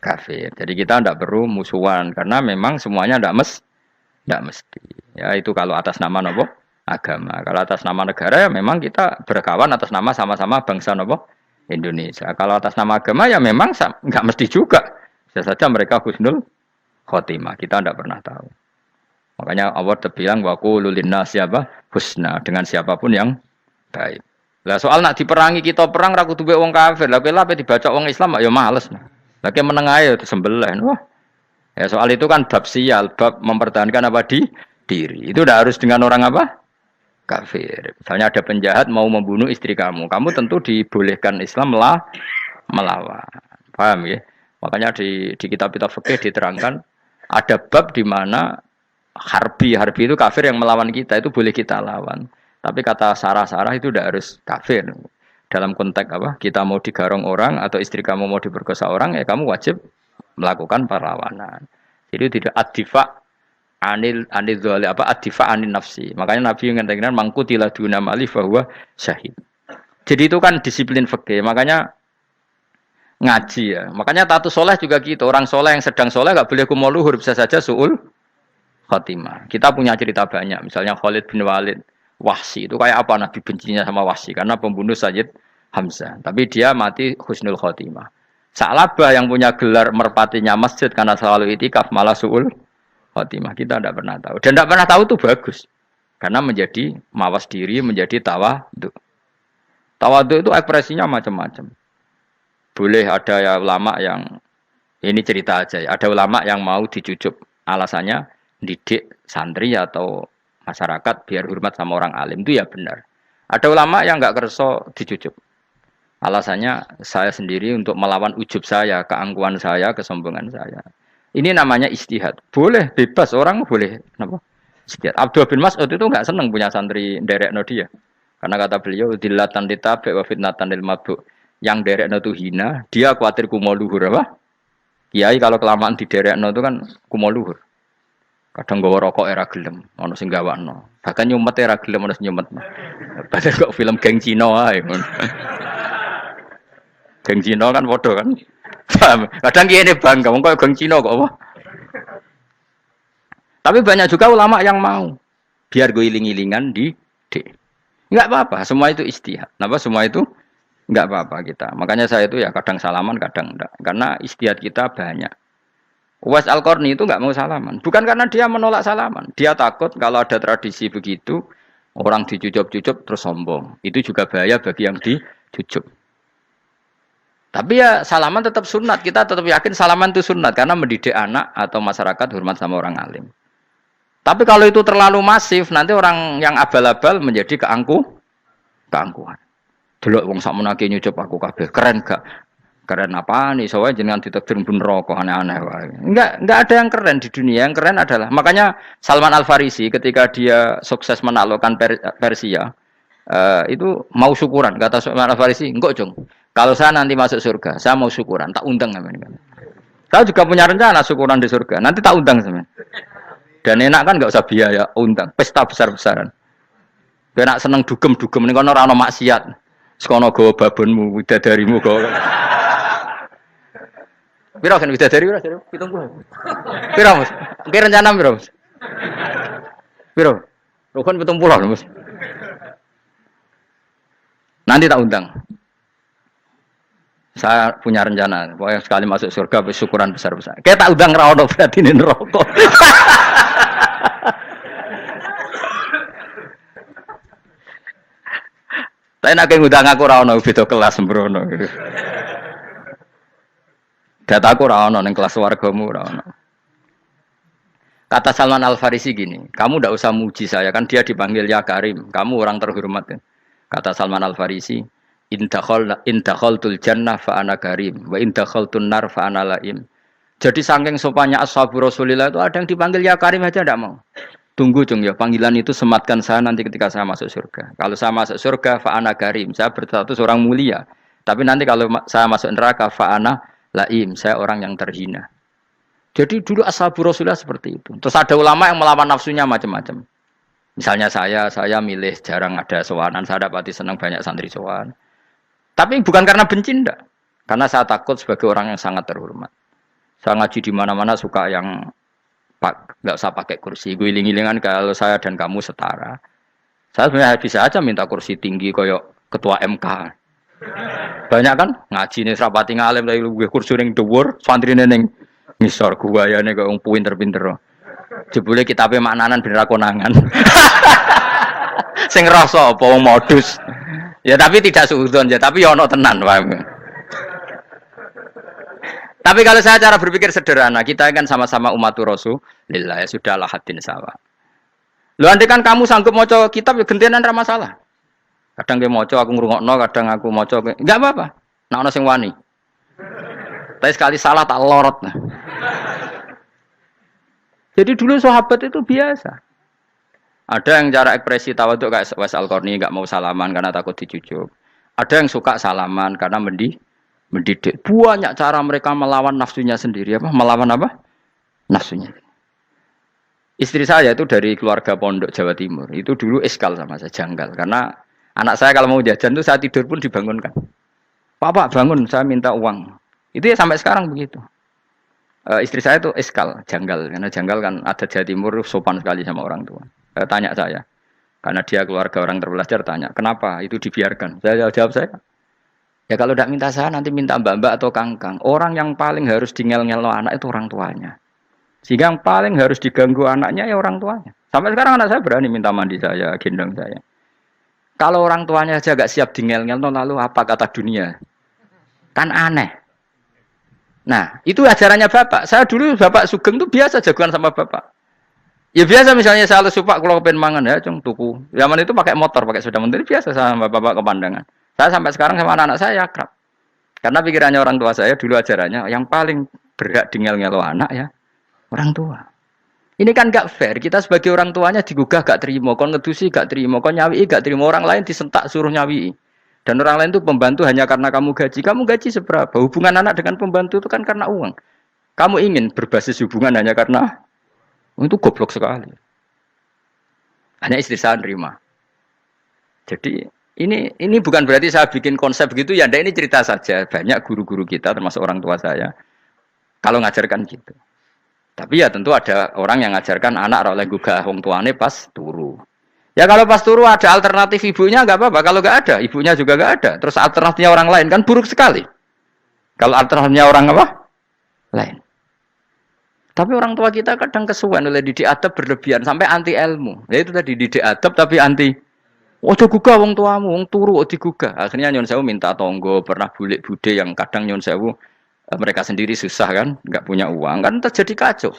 kafir. Jadi kita tidak perlu musuhan, karena memang semuanya tidak mesti. Ya itu kalau atas nama nopo agama. Kalau atas nama negara ya memang kita berkawan atas nama sama-sama bangsa nopo Indonesia. Kalau atas nama agama ya memang nggak mesti juga. Bisa saja mereka husnul khotimah. Kita tidak pernah tahu. Makanya Allah terbilang wa qulu linnasi husna, dengan siapapun yang baik. Lah soal nak diperangi kita perang ra kudu wong kafir. Lah kowe dibaca wong Islam ya males. Lah ke meneng ae disembelih. Wah. Ya soal itu kan bab sial, bab mempertahankan apa diri. Itu udah harus dengan orang apa? Kafir. Misalnya ada penjahat mau membunuh istri kamu tentu dibolehkan Islam melawan. Paham ya? Makanya di kitab-kitab fikih diterangkan ada bab di mana harbi itu kafir yang melawan kita itu boleh kita lawan. Tapi kata sarah itu tidak harus kafir. Dalam konteks apa? Kita mau digarong orang atau istri kamu mau diperkosa orang, ya kamu wajib melakukan perlawanan. Jadi tidak adifa anil dzali adifa anin nafsi. Makanya Nabi mengatakan mangkutila duna mali bahwa syahid. Jadi itu kan disiplin fikih. Makanya ngaji ya. Makanya tatus soleh juga gitu. Orang soleh yang sedang soleh enggak boleh kumo luhur, bisa saja suul khotimah. Kita punya cerita banyak. Misalnya Khalid bin Walid, Wahsy itu kayak apa Nabi bencinya sama Wahsy karena pembunuh Sayyid Hamzah. Tapi dia mati husnul khotimah. Sa'labah yang punya gelar merpatinya masjid karena selalu itikaf malah suul khotimah. Kita tidak pernah tahu. Dan tidak pernah tahu itu bagus. Karena menjadi mawas diri, menjadi tawadhu. Tawadhu itu ekspresinya macam-macam. Boleh ada ya ulama yang ini cerita aja ya. Ada ulama yang mau dicucup. Alasannya didik santri atau masyarakat biar hormat sama orang alim, itu ya benar. Ada ulama yang enggak kerso dicucup. Alasannya saya sendiri untuk melawan ujub saya, keangkuhan saya, kesombongan saya. Ini namanya istihad. Boleh, bebas, orang boleh. Kenapa? Istihad. Abdul bin Mas'ud itu enggak senang punya santri nderekno dia. Karena kata beliau, dillatan litabi wa fitnatan lil mabdu. Yang nderekno itu hina, dia khawatir kumo luhur apa? Kiai kalau kelamaan diderekno itu kan kumo luhur. Kadang gawa rokok era gelem, ono sing gawakno. Bahkan nyumet era gelem ono sing nyumet. Padahal kok film geng Cina wae. Geng Cina kan padha kan. Kadang kene bangga wong kok geng Cina kok apa. Tapi banyak juga ulama yang mau biar gue iling-ilingan di enggak apa-apa, semua itu istihad. Napa semua itu enggak apa-apa kita. Makanya saya itu ya kadang salaman, kadang enggak. Karena istihad kita banyak. Uwais Al-Qarni itu enggak mau salaman. Bukan karena dia menolak salaman. Dia takut kalau ada tradisi begitu, orang dicucup-cucup terus sombong. Itu juga bahaya bagi yang dicucup. Tapi ya salaman tetap sunat. Kita tetap yakin salaman itu sunat. Karena mendidik anak atau masyarakat hormat sama orang alim. Tapi kalau itu terlalu masif, nanti orang yang abal-abal menjadi keangkuhan. Delok wong sakmenake nyucup aku kabeh. Keren gak? Keren apa nih? Soalnya jenengan ditakdir pun rokok aneh-aneh. Enggak ada yang keren di dunia. Yang keren adalah makanya Salman Al Farisi ketika dia sukses menaklukkan Persia itu mau syukuran. Kata Salman Al Farisi, enggak Jong. Kalau saya nanti masuk surga, saya mau syukuran. Tak undang namanya. Saya juga punya rencana syukuran di surga. Nanti tak undang sebenarnya. Dan enak kan enggak usah biaya undang. Pesta besar-besaran. Enak seneng dugem-dugem ning kono ora ono maksiat. Sekono gawa babonmu, widadarimu gawa. Piro kan widadari piro? 70. Piro, Mas? Ki rencana piro, Mas? Piro? Rukun 70, Mas. Nanti tak undang. Saya punya rencana, pokoknya sekali masuk surga syukuran besar-besar. Kayak tak undang ra ono berarti ning neraka. Tapi nek ngundang aku ora ono beda kelas sembrono. Dataku ora ono ning kelas wargamu ora ono. Kata Salman Al Farisi gini, kamu ndak usah muji saya kan dia dipanggil ya Karim, kamu orang terhormat. Ya. Kata Salman Al Farisi, indakhaltul jannah fa ana karim, wa indakhaltun nar fa ana laim. Jadi saking sopannya ashabu Rasulillah itu ada yang dipanggil ya Karim aja ndak mau. Tunggu cung ya, panggilan itu sematkan saya nanti ketika saya masuk surga. Kalau saya masuk surga, fa'ana karim, saya berstatus orang mulia. Tapi nanti kalau saya masuk neraka, fa'ana laim, saya orang yang terhina. Jadi dulu ashabu Rasulullah seperti itu. Terus ada ulama yang melawan nafsunya macam-macam. Misalnya saya milih jarang ada sowanan, saya dapati senang banyak santri sowan. Tapi bukan karena benci, enggak. Karena saya takut sebagai orang yang sangat terhormat. Saya ngaji di mana-mana suka yang nggak usah pakai kursi, guling-gilingan kalau saya dan kamu setara. Saya sebenarnya bisa aja minta kursi tinggi koyok ketua MK. Banyak kan ngaji nih serapati ngalim dari gue kursi ning dhuwur, santri ning ngisor guayane kok wong pinter-pinter. Jebule kitabe maknanan bener konangan. Sing ngrasa apa wong modus. Ya tapi tidak suudzon ya, tapi ya ono tenan, paham. Tapi kalau saya cara berpikir sederhana, kita kan sama-sama umatur Rasulillah, ya sudahlah hadin sawa. Lu andai kan kamu sanggup maca kitab ya gentenan ra masalah. Kadang ge maca aku ngrungokno, kadang aku maca enggak apa-apa. Nek ana sing wani. Tapi sekali salah tak lorot. Nah. Jadi dulu sahabat itu biasa. Ada yang cara ekspresi tawaduk kayak Wais Al-Qarni enggak mau salaman karena takut dicucuk. Ada yang suka salaman karena mendidik. Banyak cara mereka melawan nafsunya sendiri. Apa? Melawan apa? Nafsunya. Istri saya itu dari keluarga pondok Jawa Timur. Itu dulu eskal sama saya, janggal. Karena anak saya kalau mau jajan itu saya tidur pun dibangunkan. Pak bangun, saya minta uang. Itu ya sampai sekarang begitu. Istri saya itu eskal, janggal. Karena janggal kan ada Jawa Timur sopan sekali sama orang tua. Tanya saya. Karena dia keluarga orang terpelajar tanya, kenapa itu dibiarkan? Saya jawab saya. Ya kalau tidak minta saya nanti minta mbak-mbak atau kangkang. Orang yang paling harus dingel-ngelo anak itu orang tuanya. Sehingga yang paling harus diganggu anaknya ya orang tuanya. Sampai sekarang anak saya berani minta mandi saya, gendong saya. Kalau orang tuanya saja gak siap dingel-ngelo lalu apa kata dunia? Kan aneh. Nah itu ajarannya bapak. Saya dulu bapak Sugeng itu biasa jagoan sama bapak. Ya biasa misalnya saya harus supak kalau pengen mangan ya cung tuku. Zaman itu pakai motor, pakai sepeda motor biasa sama bapak kepandangan. Saya sampai sekarang sama anak-anak saya akrab. Karena pikirannya orang tua saya dulu ajarannya yang paling berhak dingel-ngelo anak ya orang tua. Ini kan gak fair. Kita sebagai orang tuanya digugah gak terima, kon ngedusi gak terima, kon nyawi gak terima, orang lain disentak suruh nyawi. Dan orang lain itu pembantu hanya karena kamu gaji. Kamu gaji seberapa? Hubungan anak dengan pembantu itu kan karena uang. Kamu ingin berbasis hubungan hanya karena itu goblok sekali. Hanya istri saya nerima. Jadi ini bukan berarti saya bikin konsep begitu ya, ini cerita saja. Banyak guru-guru kita termasuk orang tua saya kalau ngajarkan gitu. Tapi ya tentu ada orang yang ngajarkan anak oleh gugah wong tuane pas turu. Ya kalau pas turu ada alternatif ibunya enggak apa-apa, kalau enggak ada ibunya juga enggak ada. Terus alternatifnya orang lain kan buruk sekali. Kalau alternatifnya orang apa? Lain. Tapi orang tua kita kadang kesuwen oleh didik adab berlebihan sampai anti ilmu. Ya itu tadi didik adab tapi anti ojo gugah wong tuamu, wong turu ojo digugah. Akhirnya nyon sewu minta tonggo, pernah bulik bude yang kadang nyon sewu mereka sendiri susah kan, enggak punya uang kan terjadi kacau.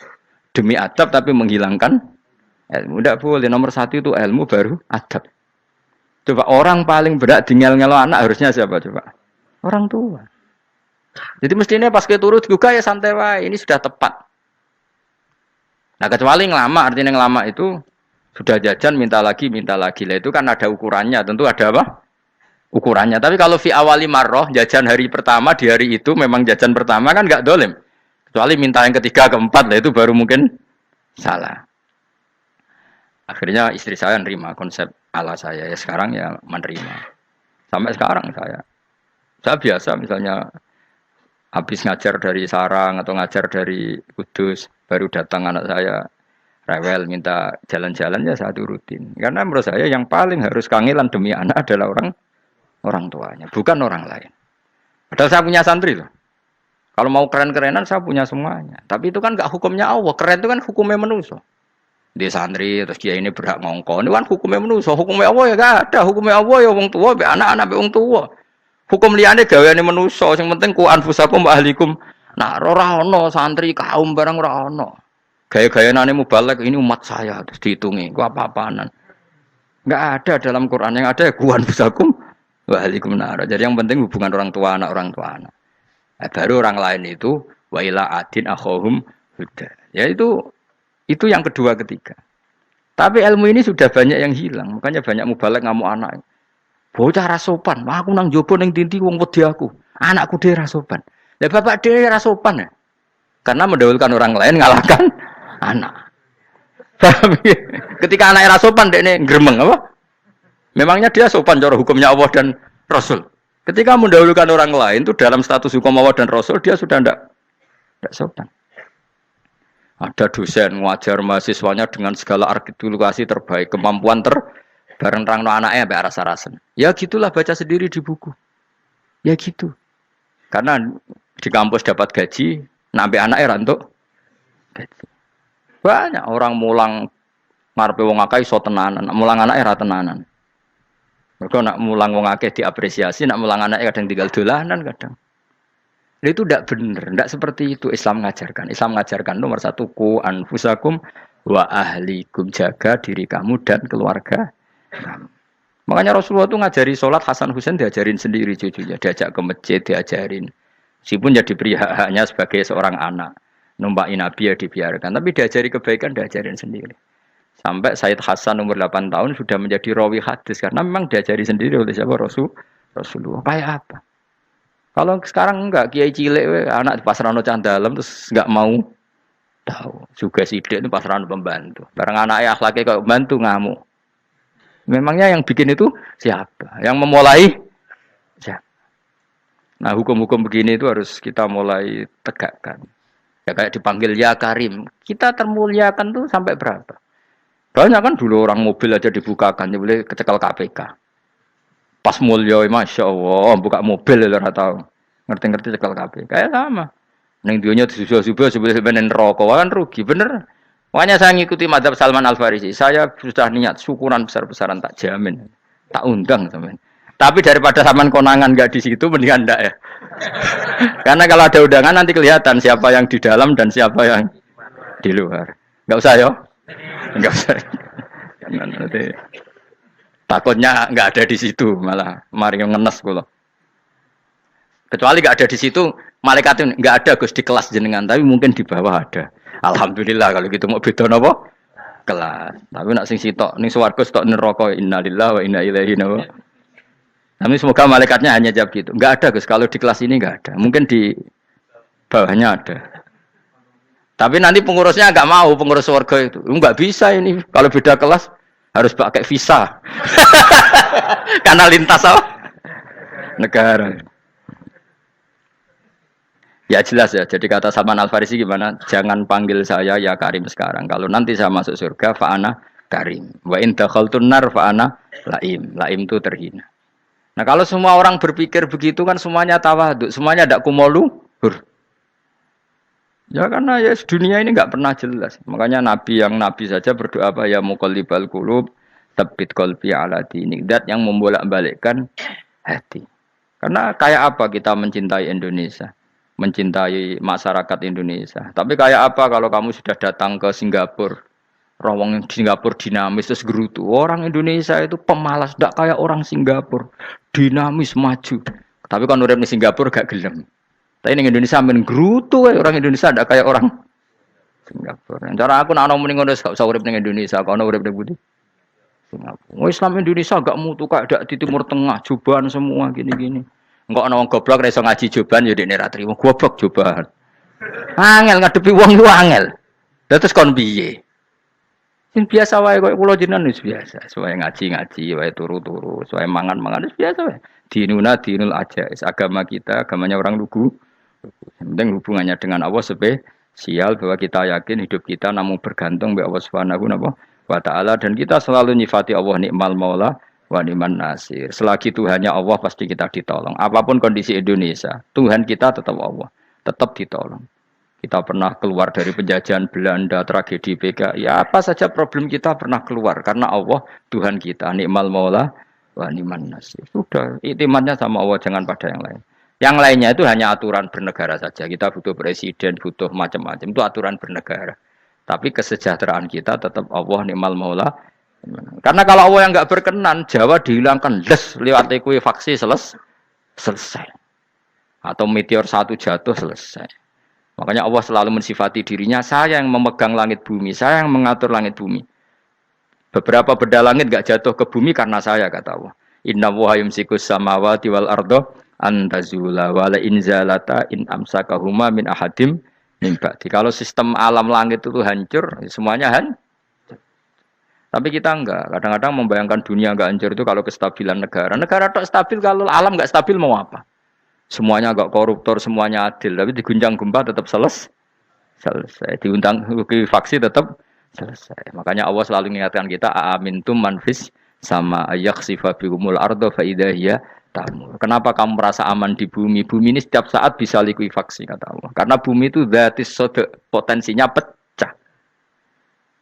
Demi adab tapi menghilangkan ilmu. Enggak boleh, nomor satu itu ilmu baru adab. Coba orang paling berat dingel-ngelo anak harusnya siapa coba? Orang tua. Jadi mestinya pas ke turu digugah ya santai wae, ini sudah tepat. Nah kecuali ngelama, artinya ngelama itu sudah jajan minta lagi lah itu kan ada ukurannya, tentu ada apa? Ukurannya. Tapi kalau fi awali marroh jajan hari pertama di hari itu memang jajan pertama kan nggak dolim. Kecuali minta yang ketiga keempat lah itu baru mungkin salah. Akhirnya istri saya menerima konsep ala saya ya sekarang ya menerima. Sampai sekarang saya biasa misalnya habis ngajar dari Sarang atau ngajar dari Kudus baru datang anak saya rewel minta jalan-jalan ya saya turutin. Karena menurut saya yang paling harus kangelan demi anak adalah orang tuanya, bukan orang lain. Padahal saya punya santri loh. Kalau mau keren-kerenan saya punya semuanya. Tapi itu kan enggak hukumnya Allah. Keren itu kan hukumnya manusia. Di santri terus kiai ini berhak ngongkon. Ini kan hukumnya manusia, hukumnya Allah ya gak ada, hukumnya Allah ya wong tua, be anak-anak be wong tua. Hukum liyane gaweane manusia, sing penting ku anfusakum wa ahlikum. Nah, ora ono santri kaum barang ora ono. Gaya-gayanane mubalek ini umat saya terus dihitungi, ku apa-apaanan. Enggak ada dalam Quran, yang ada ya ku anfusakum wa ahlikum nar. Jadi yang penting hubungan orang tua anak. Nah, baru orang lain itu wa ila adin akhahum huda. Ya itu yang kedua ketiga. Tapi ilmu ini sudah banyak yang hilang, makanya banyak mubalek ngamuk anak. Bocah rasopan, aku nang jopo ning tinti wong wedi aku. Anakku dhewe rasopan. Lah bapak dhewe rasopan ya. Karena mendahulukan orang lain ngalahkan anak. Ketika anaknya rasopan dekne gremeng apa? Memangnya dia sopan cara hukumnya Allah dan Rasul. Ketika mendahulukan orang lain itu dalam status hukum Allah dan Rasul dia sudah tidak sopan. Ada dosen ngajar mahasiswanya dengan segala artikulasi terbaik, kemampuan bareng terang no anaknya sampai rasa-rasen. Ya gitulah baca sendiri di buku. Ya gitu. Karena di kampus dapat gaji, nampi anaknya rantuk gaji. Banyak orang mulang ngarepe wong akeh iso tenanan, mulang anaknya ra tenanan. Mergo nak mulang wong akeh diapresiasi, nak mulang anaknya kadang tinggal dolanan kadang. Itu tidak benar, tidak seperti itu Islam mengajarkan. Islam mengajarkan nomor satu ku anfusakum wa ahlikum, jaga diri kamu dan keluarga. Makanya Rasulullah itu ngajari sholat, Hasan Husain diajarin sendiri cucunya, diajak ke masjid diajarin. Meskipun jadi beri hak-haknya sebagai seorang anak, numpaki Nabi ya dibiarkan, tapi diajari kebaikan diajarin sendiri. Sampai Sayyid Hasan umur 8 tahun sudah menjadi rawi hadis karena memang diajari sendiri oleh siapa Rasulullah. Kayak apa? Kalau sekarang enggak, kiai cilik anak di pasrano candalem terus enggak mau tahu. Juga sidik itu pasrano pembantu. Barang anaknya akhlaknya kayak pembantu ngamuk. Memangnya yang bikin itu siapa? Yang memulai siapa? Nah, hukum-hukum begini itu harus kita mulai tegakkan. Ya kayak dipanggil ya Karim. Kita termuliakan tuh sampai berapa? Banyak kan dulu orang mobil aja dibukakan, ya boleh kecekel KPK. Pas mulia, masya Allah, buka mobil ya tahu. Ngerti-ngerti cekel KPK. Kayak sama. Neng dunia subuh-subuh sebelum rokok kan rugi, bener. Makanya saya ngikuti mazhab Salman Al Farisi. Saya sudah niat syukuran besar-besaran tak jamin, tak undang teman. Tapi daripada saman konangan nggak di situ, mendingan enggak ya. Karena kalau ada undangan nanti kelihatan siapa yang di dalam dan siapa yang di luar. Nggak usah yo, nggak usah. Nanti takutnya nggak ada di situ malah mari ngenes kulo. Kecuali nggak ada di situ, malaikat itu nggak ada Gus di kelas jenengan, tapi mungkin di bawah ada. Alhamdulillah kalau gitu mau beda napa? Kelas. Tapi nak sing sitok ning swarga sitok neraka innalillahi wa inna ilaihi raji'un. Tapi semoga malaikatnya hanya jawab gitu. Enggak ada Gus, kalau di kelas ini enggak ada. Mungkin di bawahnya ada. Tapi nanti pengurusnya enggak mau, pengurus swarga itu. Enggak bisa ini. Kalau beda kelas harus pakai visa. Karena lintas apa? Negara. Ya jelas ya, jadi kata Salman Al Farisi gimana? Jangan panggil saya ya Karim sekarang. Kalau nanti saya masuk surga, fa'ana Karim. Wa in dakhaltun nar fa'ana laim. Laim itu terhina. Nah kalau semua orang berpikir begitu kan semuanya tawadhu, semuanya tidak kumoluhur. Ya karena ya dunia ini nggak pernah jelas. Makanya Nabi saja berdoa apa ya muqallibal qulub, tsabbit qalbi ala dinik. Dat yang membolak-balikkan hati. Karena kayak apa kita mencintai Indonesia? Mencintai masyarakat Indonesia. Tapi kayak apa kalau kamu sudah datang ke Singapura, rawang Singapura dinamis terus gerutu. Orang Indonesia itu pemalas, tidak kayak orang Singapura, dinamis maju. Tapi kalau urip di Singapura gak gelem. Tapi di Indonesia men gerutu, orang Indonesia tidak kayak orang Singapura. Cara aku nak ngomong ngono gak usah urip di Indonesia, kalau urip di Budi. Singapura. Islam Indonesia gak mutu kayak di Timur Tengah, jubahan semua gini-gini. Enggak ana wong goblok ra iso ngaji joban ya dekne ra trimo goblok joban. Angel ngadepi wong ku angel. Lah terus kon piye? Sing biasa wae koyo kula jenengan wis biasa. Suwe ngaji-ngaji wae turu-turu, suwe mangan-mangan wis biasa wae. Dinul ajais agama kita, agamanya orang lugu. Yang penting hubungannya dengan Allah spesial bahwa kita yakin hidup kita namun bergantung be Allah Subhanahu wa taala dan kita selalu nyifati Allah nikmal maula wa ni'man nasir. Selagi Tuhannya Allah pasti kita ditolong. Apapun kondisi Indonesia, Tuhan kita tetap Allah, tetap ditolong. Kita pernah keluar dari penjajahan Belanda, tragedi PKI. Ya apa saja problem kita pernah keluar karena Allah Tuhan kita. Nikmal maula wa ni'man nasir. Sudah, iktimatnya sama Allah, jangan pada yang lain. Yang lainnya itu hanya aturan bernegara saja. Kita butuh presiden, butuh macam-macam. Itu aturan bernegara. Tapi kesejahteraan kita tetap Allah nikmal maula. Karena kalau Allah yang nggak berkenan, Jawa dihilangkan les lewat ekuifaksi selesai. Atau meteor satu jatuh selesai. Makanya Allah selalu mensifati dirinya, saya yang memegang langit bumi, saya yang mengatur langit bumi. Beberapa benda langit nggak jatuh ke bumi karena saya, kata Allah. Inna wa yumsikus samawati wal ardo antazula wala inzalata in amsakahuma min ahadim min ba'di. Kalau sistem alam langit itu hancur, semuanya tapi kita enggak. Kadang-kadang membayangkan dunia enggak hancur itu kalau kestabilan negara. Negara tak stabil, kalau alam enggak stabil mau apa? Semuanya enggak koruptor, semuanya adil. Tapi diguncang gempa tetap selesai. Diundang faksi tetap selesai. Makanya Allah selalu mengingatkan kita, amintum manfis sama yakhsifa bikumul ardo fa idza hiya tamur. Kenapa kamu merasa aman di bumi? Bumi ini setiap saat bisa likuifaksi, kata Allah. Karena bumi itu dzatis sodok, potensinya pecah.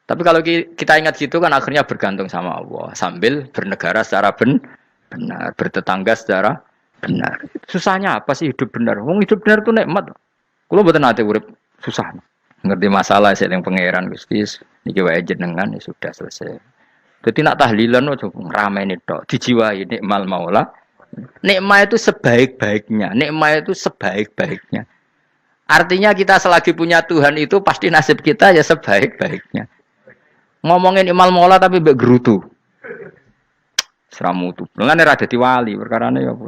Tapi kalau kita ingat gitu kan akhirnya bergantung sama Allah. Sambil bernegara secara benar, bertetangga secara benar. Susahnya apa sih hidup benar? Wong hidup benar itu nikmat. Kalau mboten nate urip susah. Ngerti masalah sing pangeran Gusti niki wae jenengan ya sudah selesai. Dadi nak tahlilan ojo ngrameni tok, dijiwai nikmal maula. Nikmat itu sebaik-baiknya, nikmat itu sebaik-baiknya. Artinya kita selagi punya Tuhan itu pasti nasib kita ya sebaik-baiknya. Ngomongin imal mola tapi mbek gerutu. Seramutu. Mulane ra dadi wali, perkarane ya apa.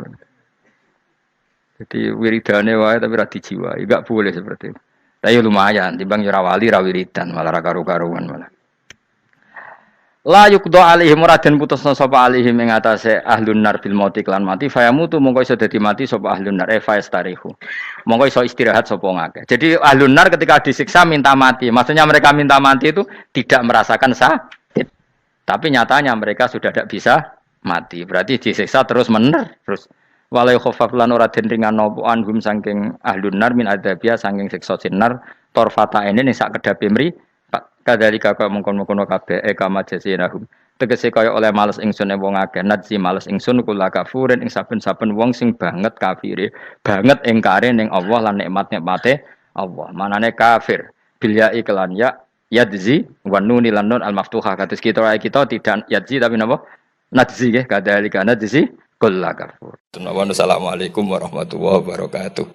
Jadi wiridane wae tapi ra dijiwai, enggak boleh seperti itu. Tapi lumayan, timbang ora wali ra wiridan, malah ra karu-karuan malah. La yuqda alaihim raden putusna sapa alaihim ing atase ahlun nar bil mauti lan mati fayamutu mongko iso dadi mati sapa ahlun nar fayastarihu. Mongko iso istirahat sapa ngake. Jadi ahlun nar ketika disiksa minta mati. Maksudnya mereka minta mati itu tidak merasakan sakit. Tapi nyatanya mereka sudah tidak bisa mati. Berarti disiksa terus terus walai khafaf lan ora den ringan napa anhum saking ahlun nar min adzabia saking siksa sinar torfata ini ning sak kedape mri kadalika kaya mengkon-mengkon kabeh kama jasinahum tegese kaya oleh males ingsun wong akeh nadzi males ingsun kula kafurin ing saben-saben wong sing banget kafire banget ingkare ning Allah lan nikmat-nikmate Allah manane kafir bilya iklan ya yadzi wa nunil lan nun al maftuhah kados kita tidak yadzi tapi napa nadzi nggih kadalika nadzi kula kafur. Assalamualaikum warahmatullahi wabarakatuh.